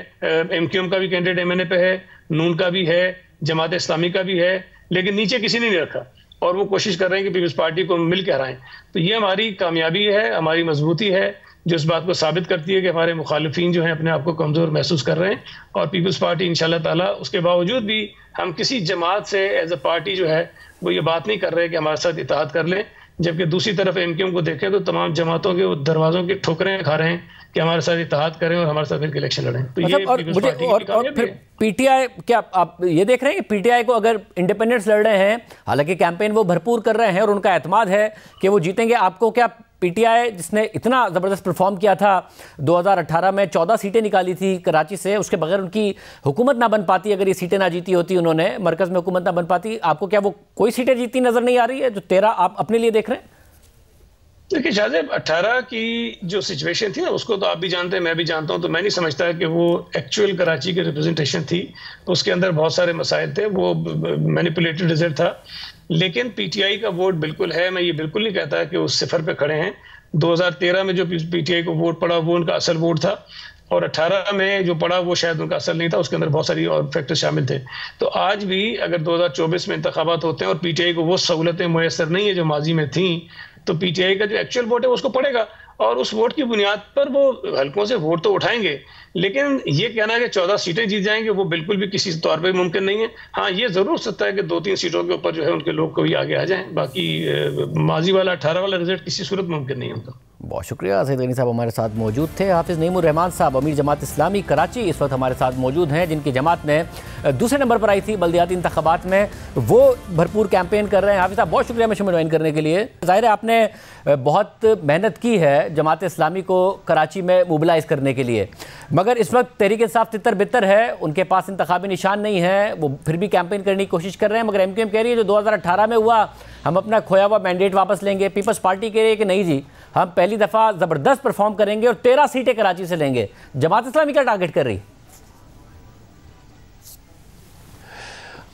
एमक्यूएम का भी कैंडिडेट एमएनए पे है, नून का भी है, जमात इस्लामी का भी है, लेकिन नीचे किसी ने नहीं रखा और वो कोशिश कर रहे हैं कि पीपल्स पार्टी को मिल के हराएं। तो ये हमारी कामयाबी है, हमारी मजबूती है, जो इस बात को साबित करती है कि हमारे मुखालिफिन जो हैं अपने आप को कमज़ोर महसूस कर रहे हैं और पीपल्स पार्टी इंशाल्लाह ताला उसके बावजूद भी हम किसी जमात से एज अ पार्टी जो है वो ये बात नहीं कर रहे कि हमारे साथ इत्तेहाद कर लें, जबकि दूसरी तरफ एमक्यूएम को देखें तो तमाम जमातों के दरवाज़ों की ठोकरें खा रहे हैं कि हमारे साथ इत्तेहाद करें और हमारे साथ फिर इलेक्शन लड़ें। तो ये और फिर पीटीआई, क्या आप ये देख रहे हैं कि पीटीआई को अगर इंडिपेंडेंट्स लड़ रहे हैं, हालांकि कैंपेन वो भरपूर कर रहे हैं और उनका एतमाद है कि वो जीतेंगे, आपको क्या पीटीआई जिसने इतना ज़बरदस्त परफॉर्म किया था 2018 में 14 सीटें निकाली थी कराची से, उसके बगैर उनकी हुकूमत ना बन पाती, अगर ये सीटें ना जीती होती उन्होंने, मरकज़ में हुकूमत ना बन पाती, आपको क्या वो कोई सीटें जीती नज़र नहीं आ रही है जो 13 आप अपने लिए देख रहे हैं? देखिए शाहजेब, 18 की जो सिचुएशन थी ना उसको तो आप भी जानते हैं, मैं भी जानता हूं, तो मैं नहीं समझता कि वो एक्चुअल कराची की रिप्रेजेंटेशन थी। उसके अंदर बहुत सारे मसाइल थे, वो मैनिपुलेटेड रिजल्ट था, लेकिन पीटीआई का वोट बिल्कुल है। मैं ये बिल्कुल नहीं कहता कि वो सिफर पे खड़े हैं। 2013 में जो पीटीआई को वोट पड़ा वो उनका असल वोट था और 18 में जो पड़ा वो शायद उनका असल नहीं था, उसके अंदर बहुत सारी और फैक्टर शामिल थे। तो आज भी अगर 2024 में इंतखाबात होते हैं और पीटीआई को वो सहूलतें मुयसर नहीं है जो माजी में थी, तो पीटीआई का जो एक्चुअल वोट है उसको पड़ेगा और उस वोट की बुनियाद पर वो हल्कों से वोट तो उठाएंगे, लेकिन ये कहना है कि 14 सीटें जीत जाएंगे वो बिल्कुल भी किसी तौर पे मुमकिन नहीं है। हाँ, ये जरूर हो सकता है कि 2-3 सीटों के ऊपर जो है उनके लोग कोई आगे आ जाएं, बाकी माजी वाला 18 वाला रिजल्ट किसी सूरत मुमकिन नहीं होता। बहुत शुक्रिया सईद गनी साहब हमारे साथ मौजूद थे। हाफिज़ नईमुर रहमान साहब अमीर जमात इस्लामी कराची इस वक्त हमारे साथ मौजूद हैं, जिनकी जमात ने दूसरे नंबर पर आई थी बल्दियाती इंतखाबात में, वो भरपूर कैंपेन कर रहे हैं। हाफिज़ साहब बहुत शुक्रिया हमें ज्वाइन करने के लिए। ज़ाहिर है आपने बहुत मेहनत की है जमात इस्लामी को कराची में मोबिलाइज़ करने के लिए, मगर इस वक्त तहरीक इंसाफ तितर बितर है, उनके पास इंतखाबी निशान नहीं है, वो फिर भी कैंपेन करने की कोशिश कर रहे हैं। मगर MQM कह रही है जो 2018 में हुआ हम अपना खोया हुआ मैंडेट वापस लेंगे। पीपल्स पार्टी कह रही है कि नहीं जी, हम पहली दफ़ा ज़बरदस्त परफॉर्म करेंगे और 13 सीटें कराची से लेंगे। जमात इस्लामी क्या टारगेट कर रही?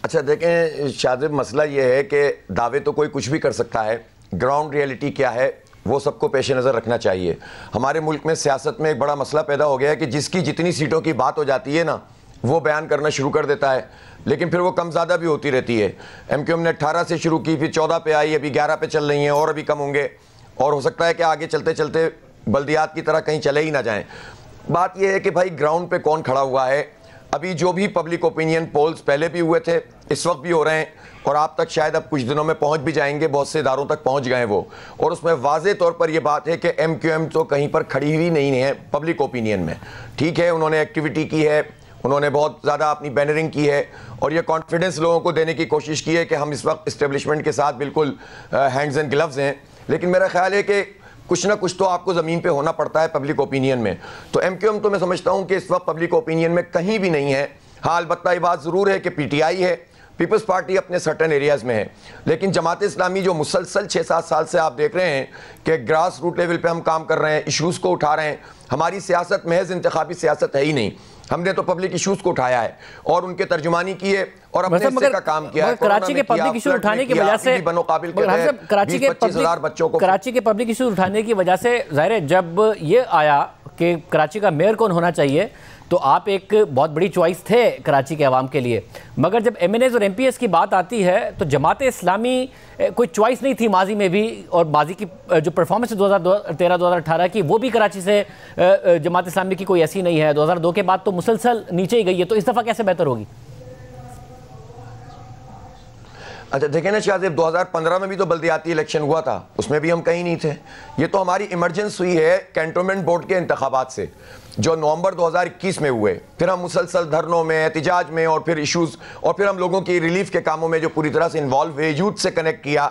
अच्छा देखें शादिब, मसला ये है कि दावे तो कोई कुछ भी कर सकता है, ग्राउंड रियलिटी क्या है वो सबको पेश नज़र रखना चाहिए। हमारे मुल्क में सियासत में एक बड़ा मसला पैदा हो गया है कि जिसकी जितनी सीटों की बात हो जाती है ना, वो बयान करना शुरू कर देता है, लेकिन फिर वो कम ज़्यादा भी होती रहती है। MQM ने 18 से शुरू की, फिर 14 पे आई, अभी 11 पे चल रही हैं और अभी कम होंगे, और हो सकता है कि आगे चलते चलते बल्दियात की तरह कहीं चले ही ना जाएं। बात यह है कि भाई ग्राउंड पे कौन खड़ा हुआ है। अभी जो भी पब्लिक ओपिनियन पोल्स पहले भी हुए थे, इस वक्त भी हो रहे हैं, और आप तक शायद अब कुछ दिनों में पहुंच भी जाएंगे, बहुत से इदारों तक पहुंच गए वो, और उसमें वाज़े तौर पर यह बात है कि MQM तो कहीं पर खड़ी हुई नहीं है पब्लिक ओपिनियन में। ठीक है, उन्होंने एक्टिविटी की है, उन्होंने बहुत ज़्यादा अपनी बैनरिंग की है, और ये कॉन्फिडेंस लोगों को देने की कोशिश की है कि हम इस वक्त इस्टेब्लिशमेंट के साथ बिल्कुल हैंड्स एंड ग्लव्स हैं। लेकिन मेरा ख्याल है कि कुछ ना कुछ तो आपको ज़मीन पे होना पड़ता है पब्लिक ओपिनियन में। तो MQM तो मैं समझता हूँ कि इस वक्त पब्लिक ओपिनियन में कहीं भी नहीं है। हाँ, अलबत्ता ये बात ज़रूर है कि PTI है, पीपल्स पार्टी अपने सर्टन एरियाज़ में है, लेकिन जमात इस्लामी जो मुसलसल 6-7 साल से आप देख रहे हैं कि ग्रास रूट लेवल पे हम काम कर रहे हैं, इशूज़ को उठा रहे हैं। हमारी सियासत महज इंतखाबी सियासत है ही नहीं, हमने तो पब्लिक इशूज़ को उठाया है और उनके तर्जुमानी की है और अपने हिस्से का काम किया है। कराची के पब्लिक इशू उठाने की वजह से कराची के पब्लिक इशू उठाने की वजह से जाहिर है जब ये आया कि कराची का मेयर कौन होना चाहिए, तो आप एक बहुत बड़ी चॉइस थे कराची के अवाम के लिए। मगर जब MNAs और MPs की बात आती है तो जमात इस्लामी कोई चॉइस नहीं थी माजी में भी, और माजी की जो परफॉर्मेंस है 2013-2018 की, वो भी कराची से जमात इस्लामी की कोई ऐसी नहीं है। 2002 के बाद तो मुसलसल नीचे ही गई है, तो इस दफ़ा कैसे बेहतर होगी? अच्छा देखें ना शाहजेब, 2015 में भी तो बल्दियाती इलेक्शन हुआ था, उसमें भी हम कहीं नहीं थे। ये तो हमारी इमरजेंस हुई है कैंटोनमेंट बोर्ड के इंतखाबात से, जो नवंबर 2021 में हुए। फिर हम मुसलसल धरनों में, एहतिजाज में, और फिर इशूज़, और फिर हम लोगों की रिलीफ के कामों में जो पूरी तरह से इन्वॉल्व हुए, यूथ से कनेक्ट किया,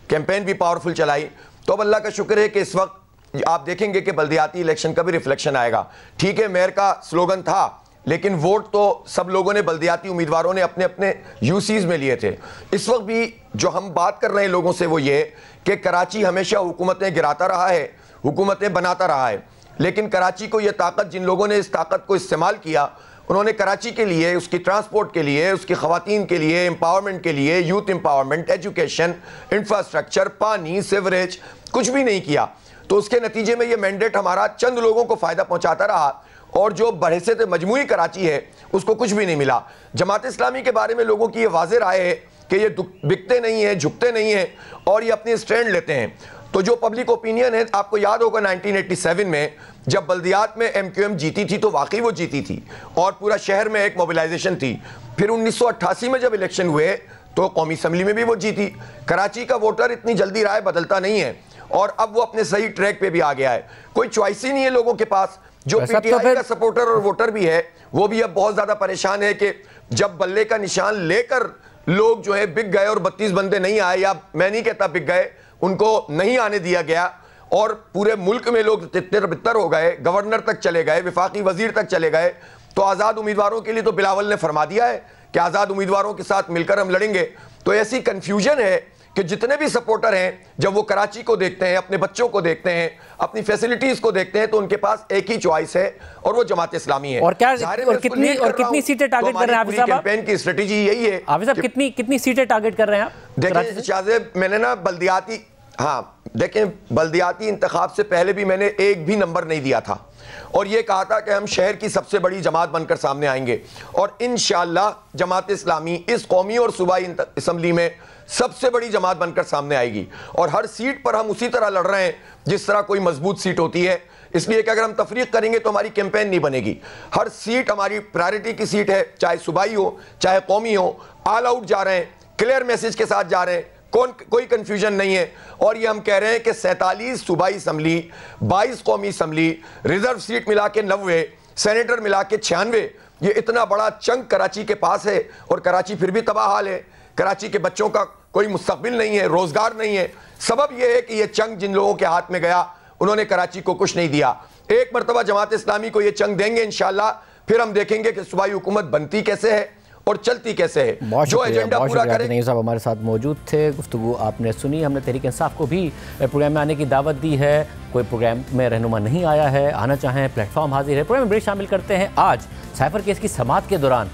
कैंपेन भी पावरफुल चलाई। तो अब अल्लाह का शुक्र है कि इस वक्त आप देखेंगे कि बल्दियाती इलेक्शन का भी रिफ्लेक्शन आएगा। ठीक है, मेयर का स्लोगन था, लेकिन वोट तो सब लोगों ने, बल्दियाती उम्मीदवारों ने अपने अपने यूसीज में लिए थे। इस वक्त भी जो हम बात कर रहे हैं लोगों से वो ये कि कराची हमेशा हुकूमतें गिराता रहा है, हुकूमतें बनाता रहा है, लेकिन कराची को ये ताकत, जिन लोगों ने इस ताकत को इस्तेमाल किया, उन्होंने कराची के लिए, उसकी ट्रांसपोर्ट के लिए, उसकी ख़वातीन के लिए, एम्पावरमेंट के लिए, यूथ एम्पावरमेंट, एजुकेशन, इंफ्रास्ट्रक्चर, पानी, सीवरेज, कुछ भी नहीं किया। तो उसके नतीजे में ये मैंडेट हमारा चंद लोगों को फ़ायदा पहुँचाता रहा, और जो बहैसियत मजमूई कराची है उसको कुछ भी नहीं मिला। जमात इस्लामी के बारे में लोगों की ये वाज़ेह राय है कि ये बिकते नहीं हैं, झुकते नहीं हैं, और ये अपनी स्टैंड लेते हैं। तो जो पब्लिक ओपिनियन है, आपको याद होगा 1987 में जब बल्दियात में MQM जीती थी तो वाकई वो जीती थी और पूरा शहर में एक मोबिलाइजेशन थी। फिर 1988 में जब इलेक्शन हुए तो कौमी असम्बली में भी वो जीती। कराची का वोटर इतनी जल्दी राय बदलता नहीं है, और अब वो अपने सही ट्रैक पे भी आ गया है। कोई चॉइस ही नहीं है लोगों के पास। जो PTI का सपोर्टर और वोटर भी है वो भी अब बहुत ज्यादा परेशान है कि जब बल्ले का निशान लेकर लोग जो है बिक गए और 32 बंदे नहीं आए, या मैं नहीं कहता बिक गए, उनको नहीं आने दिया गया, और पूरे मुल्क में लोग तितर बितर हो गए, गवर्नर तक चले गए, विफाकी वजीर तक चले गए। तो आज़ाद उम्मीदवारों के लिए तो बिलावल ने फरमा दिया है कि आज़ाद उम्मीदवारों के साथ मिलकर हम लड़ेंगे। तो ऐसी कन्फ्यूजन है कि जितने भी सपोर्टर हैं, जब वो कराची को देखते हैं, अपने बच्चों को देखते हैं, अपनी फैसिलिटीज को देखते हैं, तो उनके पास एक ही चॉइस है और वो जमात इस्लामी है। और क्या और कितनी सीटें टारगेट कर रहे हैं हाफिज साहब? कैंपेन की स्ट्रेटेजी यही है। हाफिज साहब कितनी सीटें टारगेट कर रहे हैं आप? देखिए शाहजेब, मैंने ना बल्दियाती, हाँ देखें, बल्दियाती इंतखाब से पहले भी मैंने एक भी नंबर नहीं दिया था और ये कहा था कि हम शहर की सबसे बड़ी जमात बनकर सामने आएंगे, और इंशाअल्लाह जमात इस्लामी इस कौमी और सूबाई असम्बली में सबसे बड़ी जमात बनकर सामने आएगी। और हर सीट पर हम उसी तरह लड़ रहे हैं जिस तरह कोई मजबूत सीट होती है, इसलिए कि अगर हम तफरीक करेंगे तो हमारी कैंपेन नहीं बनेगी। हर सीट हमारी प्रायोरिटी की सीट है, चाहे सूबाई हो चाहे कौमी हो। ऑल आउट जा रहे हैं, क्लियर मैसेज के साथ जा रहे हैं, कोई कंफ्यूजन नहीं है। और ये हम कह रहे हैं कि 47 सूबाई असम्बली, 22 कौमी असम्बली, रिजर्व सीट मिला के 90, सेनेटर मिला के 96, ये इतना बड़ा चंक कराची के पास है और कराची फिर भी तबाह हाल है। कराची के बच्चों का कोई मुस्तकबिल नहीं है, रोजगार नहीं है। सबब यह है कि यह चंक जिन लोगों के हाथ में गया उन्होंने कराची को कुछ नहीं दिया। एक मरतबा जमात इस्लामी को यह चंक देंगे इंशाअल्लाह, फिर हम देखेंगे कि सूबाई हुकूमत बनती कैसे है और चलती कैसे है। जो एजेंडा पूरा करें। नहीं साहब हमारे साथ मौजूद थे, गुफ्तगू आपने सुनी। हमने तहरीक इंसाफ को भी प्रोग्राम में आने की दावत दी है, कोई प्रोग्राम में रहनुमा नहीं आया है, आना चाहें प्लेटफॉर्म हाजिर है। प्रोग्राम में ब्रेक शामिल करते हैं। आज साइफर केस की समाअत के दौरान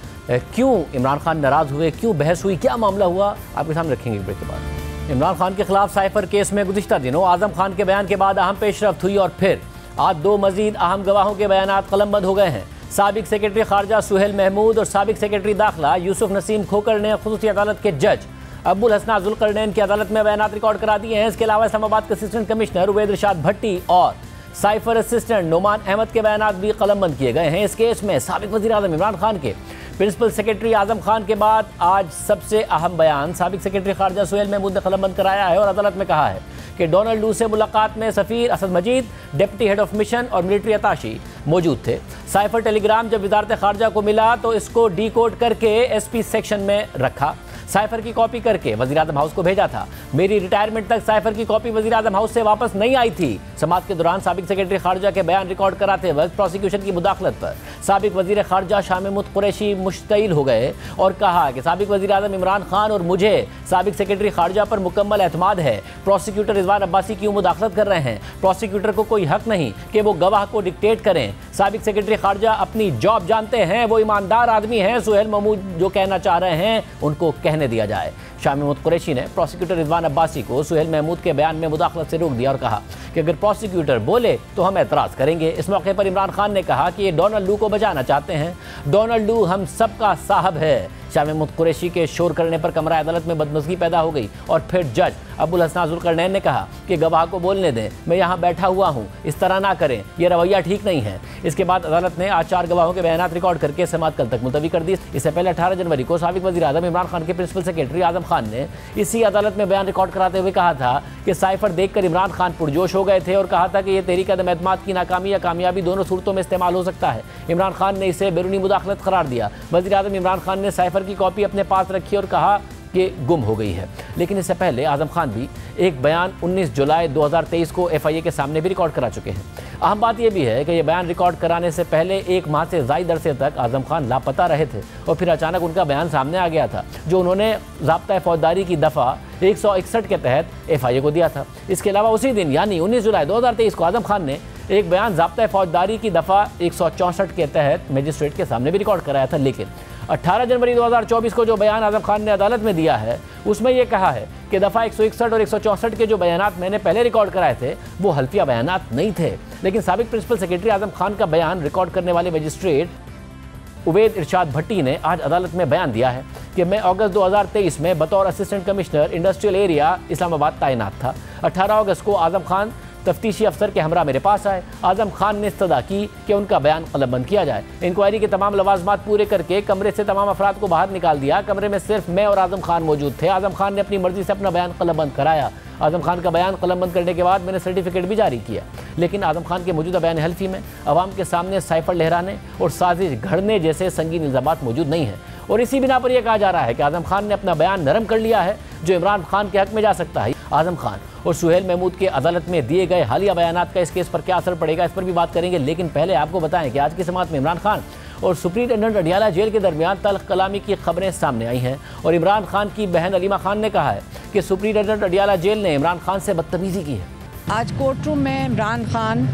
क्यों इमरान खान नाराज़ हुए, क्यों बहस हुई, क्या मामला हुआ, आपके सामने रखेंगे ब्रेक के बाद। इमरान खान के खिलाफ साइफर केस में गुज़िश्ता दिनों आज़म खान के बयान के बाद अहम पेशरफ्त हुई और फिर आज 2 मजीद अहम गवाहों के बयान कलमबंद हो गए हैं। साबिक सेक्रेटरी खारजा सुहेल महमूद और साबिक सेक्रेटरी दाखिला यूसुफ नसीम खोकर ने खुसूसी अदालत के जज अब्बुल हसन जुल्करनैन की अदालत में बयान रिकॉर्ड करा दिए हैं। इसके अलावा इस्लामाबाद के असिस्टेंट कमिश्नर उवैद इरशाद भट्टी और साइफर असिस्टेंट नोमान अहमद के बयान भी कलमबंद किए गए हैं। इस केस में साबिक वज़ीर आज़म इमरान खान के प्रिंसिपल सेक्रेटरी आज़म खान के बाद आज सबसे अहम बयान साबिक सेक्रेटरी खारजा सुहेल महमूद ने कलमबंद कराया है और अदालत में कहा है कि डोनाल्ड लू से मुलाकात में सफ़ीर असद मजीद, डिप्टी हेड ऑफ मिशन और मिलिट्री अताशी मौजूद थे। साइफर टेलीग्राम जब वजारत खारजा को मिला तो इसको डीकोड करके एसपी सेक्शन में रखा, साइफर की कॉपी करके वज़ीर आज़म हाउस को भेजा था। मेरी रिटायरमेंट तक साइफर की कॉपी वज़ीर आज़म हाउस से वापस नहीं आई थी। समाअत के दौरान साबिक सेक्रेटरी खारजा के बयान रिकॉर्ड कराते वक्त प्रोसिक्यूशन की मुदाखलत पर साबिक वज़ीर खारजा शाह महमूद कुरैशी मुश्तइल हो गए और कहा कि साबिक वज़ीर आज़म इमरान खान और मुझे साबिक सेक्रेटरी खारजा पर मुकम्मल एतमाद है। प्रोसिक्यूटर रिजवान अब्बासी क्यों मुदाखलत कर रहे हैं? प्रोसिक्यूटर को कोई हक नहीं कि वो गवाह को डिक्टेट करें। साबिक सेक्रेटरी खारजा अपनी जॉब जानते हैं, वो ईमानदार आदमी हैं। सुहेल महमूद जो कहना चाह रहे हैं उनको कहने दिया जाए। शाह महमूद कुरैशी ने प्रोसिक्यूटर रिजवान अब्बासी को सुहेल महमूद के बयान में मुदाखलत से रोक दिया और कहा कि अगर प्रोसिक्यूटर बोले तो हम एतराज़ करेंगे। इस मौके पर इमरान खान ने कहा कि ये डोनाल्ड लू को बचाना चाहते हैं। डोनाल्ड लू हम सबका साहब है। शाह महमूद कुरैशी के शोर करने पर कमरा अदालत में बदमज़गी पैदा हो गई और फिर जज अब्बुल हसन जुल्करनैन ने कहा कि गवाह को बोलने दें, मैं यहाँ बैठा हुआ हूँ, इस तरह ना करें, यह रवैया ठीक नहीं है। इसके बाद अदालत ने आज 4 गवाहों के बयान रिकॉर्ड करके समाअत कल तक मुलतवी कर दी। इससे पहले 18 जनवरी को साबिक वज़ीर आज़म इमरान खान के प्रिंसिपल सेक्रेटरी आज़म खान ने इसी अदालत में बयान रिकॉर्ड कराते हुए कहा था कि साइफर देखकर इमरान खान पुरजोश हो गए थे और कहा था कि यह तहरीक अदम एतमाद की नाकामी या कामयाबी दोनों सूरतों में इस्तेमाल हो सकता है। इमरान खान ने इसे बैरूनी मुदाखलत करार दिया। वज़ीर आज़म इमरान खान ने साइफर की कॉपी अपने पास रखी और कहा कि गुम हो गई है। लेकिन इससे पहले आज़म खान भी एक बयान 19 जुलाई 2023 को FIA के सामने भी रिकॉर्ड करा चुके हैं। अहम बात यह भी है कि यह बयान रिकॉर्ड कराने से पहले 1 माह से ज़ायद अरसे तक आज़म खान लापता रहे थे और फिर अचानक उनका बयान सामने आ गया था जो उन्होंने ज़ाब्ता फौजदारी की दफ़ा 161 के तहत FIA को दिया था। इसके अलावा उसी दिन यानी 19 जुलाई 2023 को आज़म खान ने एक बयान ज़ाब्ता फौजदारी की दफ़ा 164 के तहत मजिस्ट्रेट के सामने भी रिकॉर्ड कराया था। लेकिन 18 जनवरी 2024 को जो बयान आज़म खान ने अदालत में दिया है उसमें यह कहा है कि दफ़ा 161 और 164 के जो बयानात मैंने पहले रिकॉर्ड कराए थे वो हल्फिया बयानात नहीं थे। लेकिन साबिक प्रिंसिपल सेक्रेटरी आज़म खान का बयान रिकॉर्ड करने वाले मजिस्ट्रेट उवैद इरशाद भट्टी ने आज अदालत में बयान दिया है कि मैं अगस्त 2023 में बतौर assistant commissioner industrial area Islamabad तैनात था। 18 अगस्त को आज़म खान तफ्तीशी अफसर के हमरा मेरे पास आए। आज़म खान ने इस्तदा की कि उनका बयान कलमबंद किया जाए। इंक्वायरी के तमाम लवाजमात पूरे करके कमरे से तमाम अफराद को बाहर निकाल दिया। कमरे में सिर्फ मैं और आज़म खान मौजूद थे। आज़म खान ने अपनी मर्जी से अपना बयान कलमबंद कराया। आज़म खान का बयान कलमबंद करने के बाद मैंने सर्टिफिकेट भी जारी किया। लेकिन आज़म खान के मौजूदा बयान हल्फी में अवाम के सामने साइफर लहराने और साजिश घड़ने जैसे संगीन इल्ज़ामात मौजूद नहीं हैं और इसी बिना पर यह कहा जा रहा है कि आज़म खान ने अपना बयान नरम कर लिया है जो इमरान खान के हक में जा सकता है। आज़म खान और सुहेल महमूद के अदालत में दिए गए हालिया बयानात का इस केस पर क्या असर पड़ेगा, इस पर भी बात करेंगे। लेकिन पहले आपको बताएं कि आज की समाअत में इमरान खान और सुप्रिंटेंडेंट अडियाला जेल के दरमियान तल्ख कलामी की खबरें सामने आई हैं और इमरान खान की बहन अलीमा खान ने कहा है कि सुप्रिंटेंडेंट अडियाला जेल ने इमरान खान से बदतमीजी की है। आज कोर्ट रूम में इमरान खान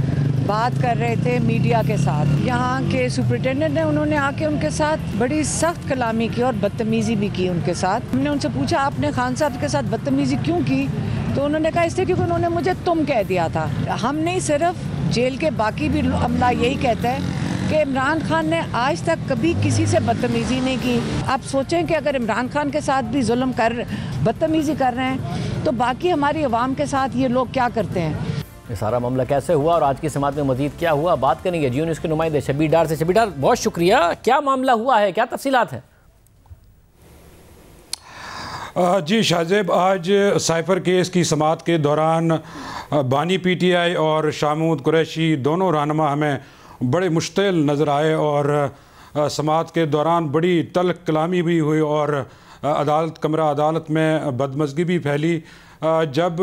बात कर रहे थे मीडिया के साथ। यहाँ के सुप्रिंटेंडेंट ने उन्होंने आके उनके साथ बड़ी सख्त कलामी की और बदतमीजी भी की उनके साथ। हमने उनसे पूछा आपने खान साहब के साथ बदतमीजी क्यों की, तो उन्होंने कहा इसलिए क्योंकि उन्होंने मुझे तुम कह दिया था। हम नहीं, सिर्फ जेल के बाकी भी अमला यही कहते हैं कि इमरान खान ने आज तक कभी किसी से बदतमीजी नहीं की। आप सोचें कि अगर इमरान खान के साथ भी जुल्म बदतमीजी कर रहे हैं तो बाकी हमारी अवाम के साथ ये लोग क्या करते हैं। ये सारा मामला कैसे हुआ और आज की समाअत में मजीद क्या हुआ, बात करेंगे जियो न्यूज़ के नुमाइंदे शबीर डार से। शबीर डार, बहुत शुक्रिया। क्या मामला हुआ है, क्या तफसीलात हैं? जी शाहजेब, आज साइफर केस की समाअत के दौरान बानी PTI और शाह महमूद कुरैशी दोनों रहनुमा हमें बड़े मुश्तिल नज़र आए और समाअत के दौरान बड़ी तल्ख कलामी भी हुई और कमरा अदालत में बदमज़गी भी फैली। जब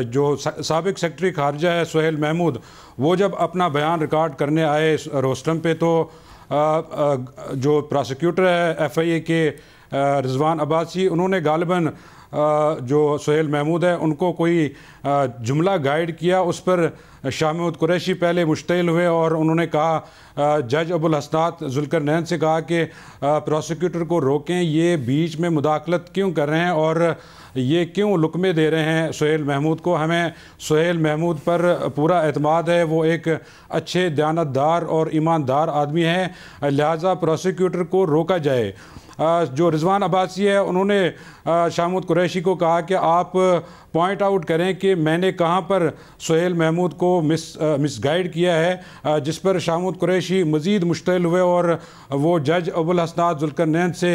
जो साबिक सेक्रेटरी खारजा है सुहेल महमूद, वो जब अपना बयान रिकॉर्ड करने आए रोस्टम पे, तो जो प्रोसिक्यूटर है FIA के रिजवान अब्बासी, उन्होंने गालिबन जो सुहेल महमूद है उनको कोई जुमला गाइड किया। उस पर शाह महमूद कुरैशी पहले मुश्तिल हुए और उन्होंने कहा, जज अबुल हसनात जुल्करनैन से कहा कि प्रोसिक्यूटर को रोकें, ये बीच में मुदाखलत क्यों कर रहे हैं और ये क्यों लुकमे दे रहे हैं सुहेल महमूद को। हमें सुहेल महमूद पर पूरा एतमाद है, वो एक अच्छे दयानतदार और ईमानदार आदमी है, लिहाजा प्रोसिक्यूटर को रोका जाए। जो रिजवान अब्बासी है उन्होंने शाह महमूद कुरैशी को कहा कि आप पॉइंट आउट करें कि मैंने कहाँ पर सुहेल महमूद को मिसगाइड किया है, जिस पर शाह महमूद कुरैशी मज़ीद मुश्तिल हुए और वो जज अबुल हसनात जुल्करनैन से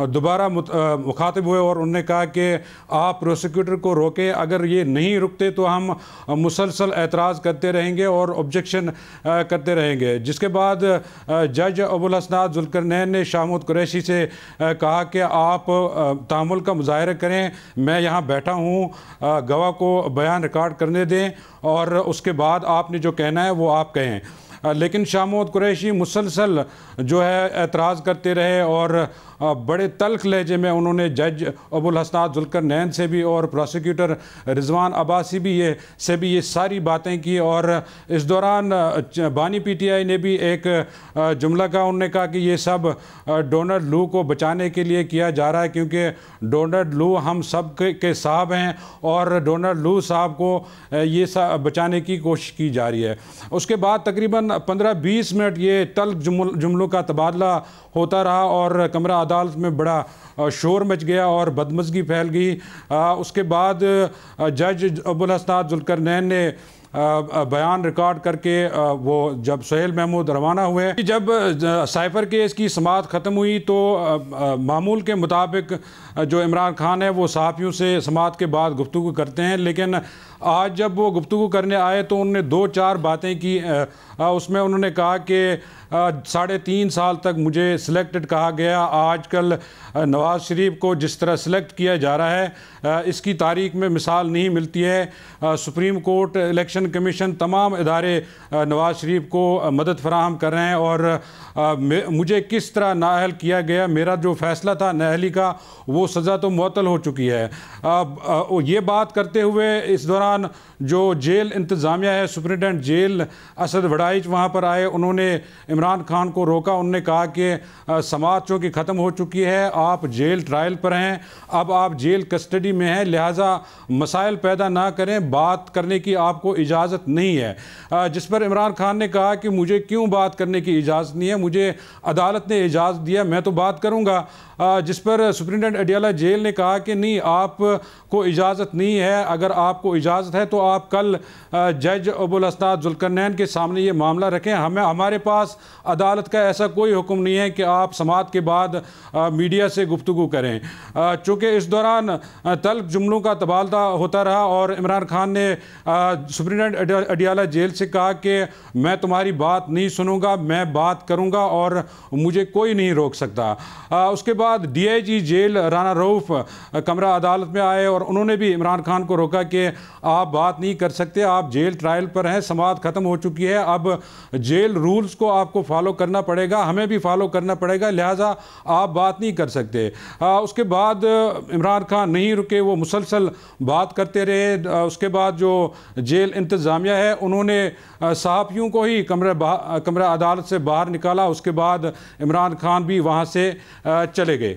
दोबारा मुखातिब हुए और उन्होंने कहा कि आप प्रोसिक्यूटर को रोकें, अगर ये नहीं रुकते तो हम मुसलसल एतराज़ करते रहेंगे और ऑब्जेक्शन करते रहेंगे। जिसके बाद जज अबुल हसनात जुल्करनैन ने शाह महमूद कुरैशी से कहा कि आप तहम्मुल का मुजाहिरा करें, मैं यहाँ बैठा हूँ, गवाह को बयान रिकॉर्ड करने दें और उसके बाद आपने जो कहना है वो आप कहें। लेकिन शाह महमूद कुरैशी मुसलसल जो है एतराज़ करते रहे और बड़े तल्ख लहजे में उन्होंने जज अबुल हसनात जुल्करनैन से भी और प्रोसिक्यूटर रिजवान अब्बासी भी ये सारी बातें की। और इस दौरान बानी PTI ने भी एक जुमला कहा, उन्होंने कहा कि ये सब डोनाल्ड लू को बचाने के लिए किया जा रहा है, क्योंकि डोनाल्ड लू हम सब के साहब हैं और डोनाल्ड लू साहब को ये बचाने की कोशिश की जा रही है। उसके बाद तकरीबन 15-20 मिनट ये तल्ख जुमलों का तबादला होता रहा और कमरा अदालत में बड़ा शोर मच गया और बदमज़गी फैल गई। उसके बाद जज अबुल हसनात जुल्करनैन ने बयान रिकॉर्ड करके वो जब सुहेल महमूद रवाना हुए, जब साइफर केस की समाअत ख़त्म हुई तो मामूल के मुताबिक जो इमरान खान है वो सहाफ़ियों से समाअत के बाद गुफ्तगू करते हैं, लेकिन आज जब वो गुफ्तगू करने आए तो उन्होंने 2-4 बातें की। उसमें उन्होंने कहा कि 3.5 साल तक मुझे सिलेक्टेड कहा गया, आजकल नवाज़ शरीफ को जिस तरह सिलेक्ट किया जा रहा है इसकी तारीख में मिसाल नहीं मिलती है। सुप्रीम कोर्ट, इलेक्शन कमीशन, तमाम इदारे नवाज़ शरीफ को मदद फराहम कर रहे हैं और मुझे किस तरह नाअहल किया गया, मेरा जो फ़ैसला था नाअहली का वो सज़ा तो मुअत्तल हो चुकी है। ये बात करते हुए इस दौरान जो जेल इंतज़ामिया है, सुप्रिटेंडेंट जेल असद वड़ाइच वहाँ पर आए, उन्होंने इमरान खान को रोका। उन्होंने कहा कि समाअत चूँकि ख़त्म हो चुकी है, आप जेल ट्रायल पर हैं, अब आप जेल कस्टडी में हैं, लिहाजा मसाइल पैदा ना करें, बात करने की आपको इजाज़त नहीं है। जिस पर इमरान खान ने कहा कि मुझे क्यों बात करने की इजाज़त नहीं है, मुझे अदालत ने इजाज़त दिया, मैं तो बात करूँगा। जिस पर सुप्रिटेंडेंट अडियाला जेल ने कहा कि नहीं, आपको इजाज़त नहीं है, अगर आपको इजाज़त है तो आप कल जज अबुल हसनात जुल्करनैन के सामने ये मामला रखें, हमारे पास अदालत का ऐसा कोई हुक्म नहीं है कि आप समाअत के बाद मीडिया से गुफ्तगू करें। चूँकि इस दौरान तल्ख जुमलों का तबादला होता रहा और इमरान खान ने सुप्रिटेंडेंट अडियाला जेल से कहा कि मैं तुम्हारी बात नहीं सुनूंगा, मैं बात करूंगा और मुझे कोई नहीं रोक सकता। उसके बाद DIG जेल राना रऊफ कमरा अदालत में आए और उन्होंने भी इमरान खान को रोका कि आप बात नहीं कर सकते, आप जेल ट्रायल पर हैं, समाअत ख़त्म हो चुकी है, अब जेल रूल्स को आपको फॉलो करना पड़ेगा, हमें भी फॉलो करना पड़ेगा, लिहाजा आप बात नहीं कर सकते। उसके बाद इमरान खान नहीं रुके, वो मुसलसल बात करते रहे। उसके बाद जो जेल इंतज़ामिया है उन्होंने सहाफ़ियों को ही कमरा अदालत से बाहर निकाला। उसके बाद इमरान खान भी वहाँ से चले गए।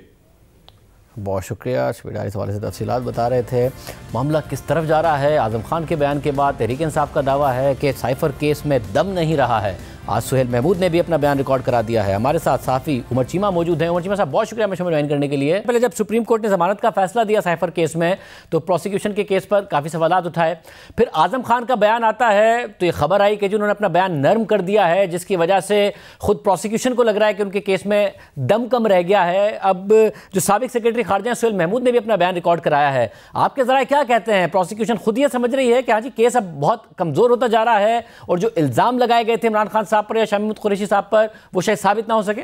बहुत शुक्रिया शबीर, इस हवाले से तफसीलात बता रहे थे। मामला किस तरफ जा रहा है? आज़म खान के बयान के बाद तहरीक इंसाफ का दावा है कि साइफर केस में दम नहीं रहा है। आज सुहेल महमूद ने भी अपना बयान रिकॉर्ड करा दिया है। हमारे साथ साफ़ी उमर चीमा मौजूद हैं। उमर चीमा साहब, बहुत शुक्रिया हमें ज्वाइन करने के लिए। पहले जब सुप्रीम कोर्ट ने जमानत का फैसला दिया साइफर केस में तो प्रोसिक्यूशन के केस पर काफ़ी सवालात उठाए। फिर आजम खान का बयान आता है तो ये खबर आई कि उन्होंने अपना बयान नर्म कर दिया है, जिसकी वजह से खुद प्रोसिक्यूशन को लग रहा है कि उनके केस में दम कम रह गया है। अब जो साबिक सेक्रेटरी खारजा सुहेल महमूद ने भी अपना बयान रिकॉर्ड कराया है। आपके ज़रा क्या कहते हैं, प्रोसिक्यूशन खुद ये समझ रही है कि हाँ जी केस अब बहुत कमज़ोर होता जा रहा है और जो इल्ज़ाम लगाए गए थे इमरान खान साहब पर या शामिद कुरैशी साहब पर वो शायद साबित ना हो सके?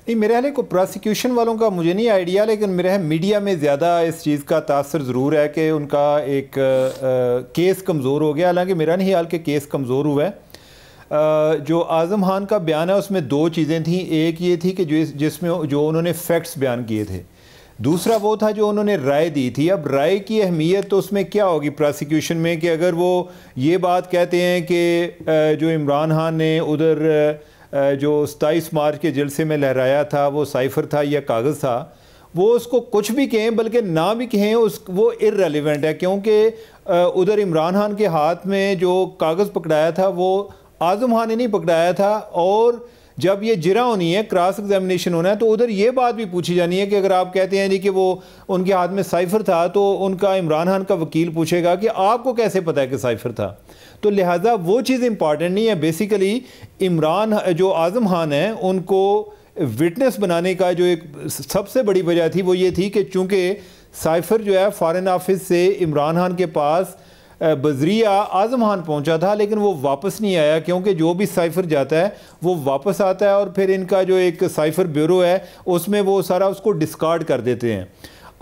नहीं, मेरे ख्याल को प्रोसिक्यूशन वालों का मुझे नहीं आइडिया, लेकिन मेरे ख्याल मीडिया में ज़्यादा इस चीज़ का तासर ज़रूर है कि उनका एक केस कमज़ोर हो गया। हालांकि मेरा नहीं ख्याल कि केस कमज़ोर हुआ है। जो आज़म खान का बयान है उसमें दो चीज़ें थी। एक ये थी कि जिसमें जो उन्होंने फैक्ट्स बयान किए थे, दूसरा वो था जो उन्होंने राय दी थी। अब राय की अहमियत तो उसमें क्या होगी प्रोसिक्यूशन में कि अगर वो ये बात कहते हैं कि जो इमरान खान ने उधर जो 27 मार्च के जलसे में लहराया था वो साइफर था या कागज़ था, वो उसको कुछ भी कहें बल्कि ना भी कहें वो इररेलेवेंट है, क्योंकि उधर इमरान खान के हाथ में जो कागज़ पकड़ाया था वो आज़म खान ने नहीं पकड़ाया था। और जब ये जिरा होनी है, क्रॉस एग्जामिनेशन होना है, तो उधर ये बात भी पूछी जानी है कि अगर आप कहते हैं जी कि वो उनके हाथ में साइफर था तो उनका इमरान खान का वकील पूछेगा कि आपको कैसे पता है कि साइफर था। तो लिहाजा वो चीज़ इंपॉर्टेंट नहीं है। बेसिकली इमरान जो आज़म खान है उनको विटनेस बनाने का जो एक सबसे बड़ी वजह थी वो ये थी कि चूँकि साइफर जो है फ़ॉरेन ऑफिस से इमरान खान के पास बजरिया आज़म खान पहुंचा था, लेकिन वो वापस नहीं आया, क्योंकि जो भी साइफर जाता है वो वापस आता है और फिर इनका जो एक साइफर ब्यूरो है उसमें वो सारा उसको डिस्कार्ड कर देते हैं।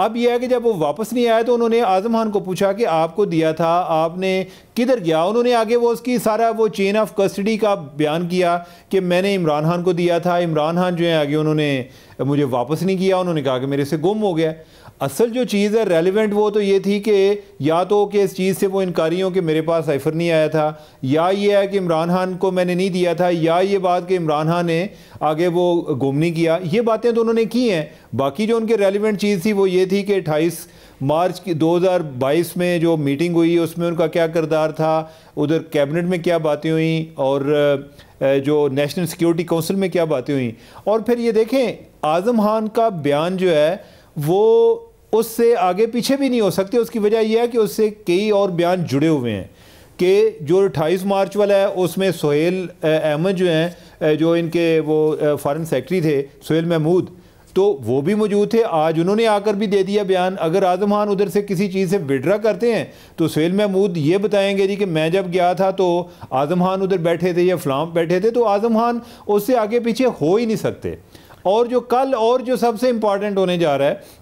अब यह है कि जब वो वापस नहीं आया तो उन्होंने आज़म खान को पूछा कि आपको दिया था, आपने किधर गया। उन्होंने आगे वो उसकी सारा वो चेन ऑफ कस्टडी का बयान किया कि मैंने इमरान खान को दिया था। इमरान खान जो है आगे उन्होंने मुझे वापस नहीं किया, उन्होंने कहा कि मेरे से गुम हो गया। असल जो चीज़ है रेलिवेंट वो तो ये थी कि या तो कि इस चीज़ से वो इनकारी हो कि मेरे पास साइफर नहीं आया था, या ये है कि इमरान खान को मैंने नहीं दिया था, या ये बात कि इमरान खान ने आगे वो गुम नहीं किया। ये बातें तो उन्होंने की हैं। बाकी जो उनके रेलिवेंट चीज़ थी वो ये थी कि 28 मार्च की 2022 में जो मीटिंग हुई उसमें उनका क्या किरदार था, उधर कैबिनेट में क्या बातें हुई और जो नेशनल सिक्योरिटी काउंसिल में क्या बातें हुई। और फिर ये देखें आज़म खान का बयान जो है वो उससे आगे पीछे भी नहीं हो सकते। उसकी वजह यह है कि उससे कई और बयान जुड़े हुए हैं कि जो 28 मार्च वाला है उसमें सुहेल अहमद जो हैं जो इनके वो फॉरेन सेक्रेटरी थे सुहेल महमूद, तो वो भी मौजूद थे। आज उन्होंने आकर भी दे दिया बयान। अगर आज़म खान उधर से किसी चीज़ से विड्रा करते हैं तो सुहेल महमूद ये बताएंगे जी कि मैं जब गया था तो आज़म खान उधर बैठे थे या फलाम बैठे थे, तो आज़म खान उससे आगे पीछे हो ही नहीं सकते। और जो कल और जो सबसे इम्पॉर्टेंट होने जा रहा है,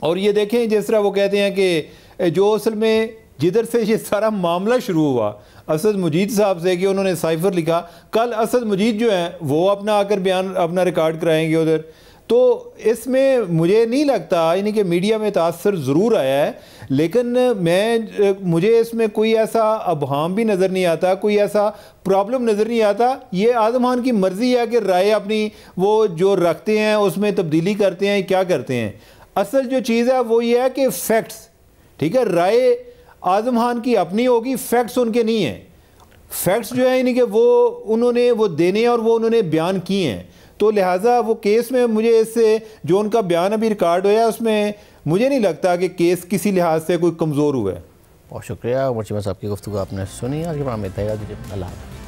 और ये देखें जिस तरह वो कहते हैं कि जो असल में जिधर से ये सारा मामला शुरू हुआ असद मजीद साहब से कि उन्होंने साइफर लिखा, कल असद मजीद जो हैं वो अपना आकर बयान अपना रिकॉर्ड कराएंगे उधर। तो इसमें मुझे नहीं लगता, यानी कि मीडिया में तासर ज़रूर आया है, लेकिन मुझे इसमें कोई ऐसा अबहाम भी नज़र नहीं आता, कोई ऐसा प्रॉब्लम नज़र नहीं आता। ये आज़म खान की मर्ज़ी है कि राय अपनी वो जो रखते हैं उसमें तब्दीली करते हैं, क्या करते हैं। असल जो चीज़ है वो ये है कि फैक्ट्स, ठीक है, राय आज़म खान की अपनी होगी, फैक्ट्स उनके नहीं हैं। फैक्ट्स जो है यानी कि वो उन्होंने वो देने और वो उन्होंने बयान किए हैं। तो लिहाजा वो केस में मुझे इससे जो उनका बयान अभी रिकॉर्ड हुआ है उसमें मुझे नहीं लगता कि केस किसी लिहाज से कोई कमज़ोर हुआ है। बहुत शुक्रिया उमर चीमा साहब की गुफ्तगू आपने सुनी। आज के प्रोग्राम में तैयार दीजिए। अल्लाह हाफ़िज़।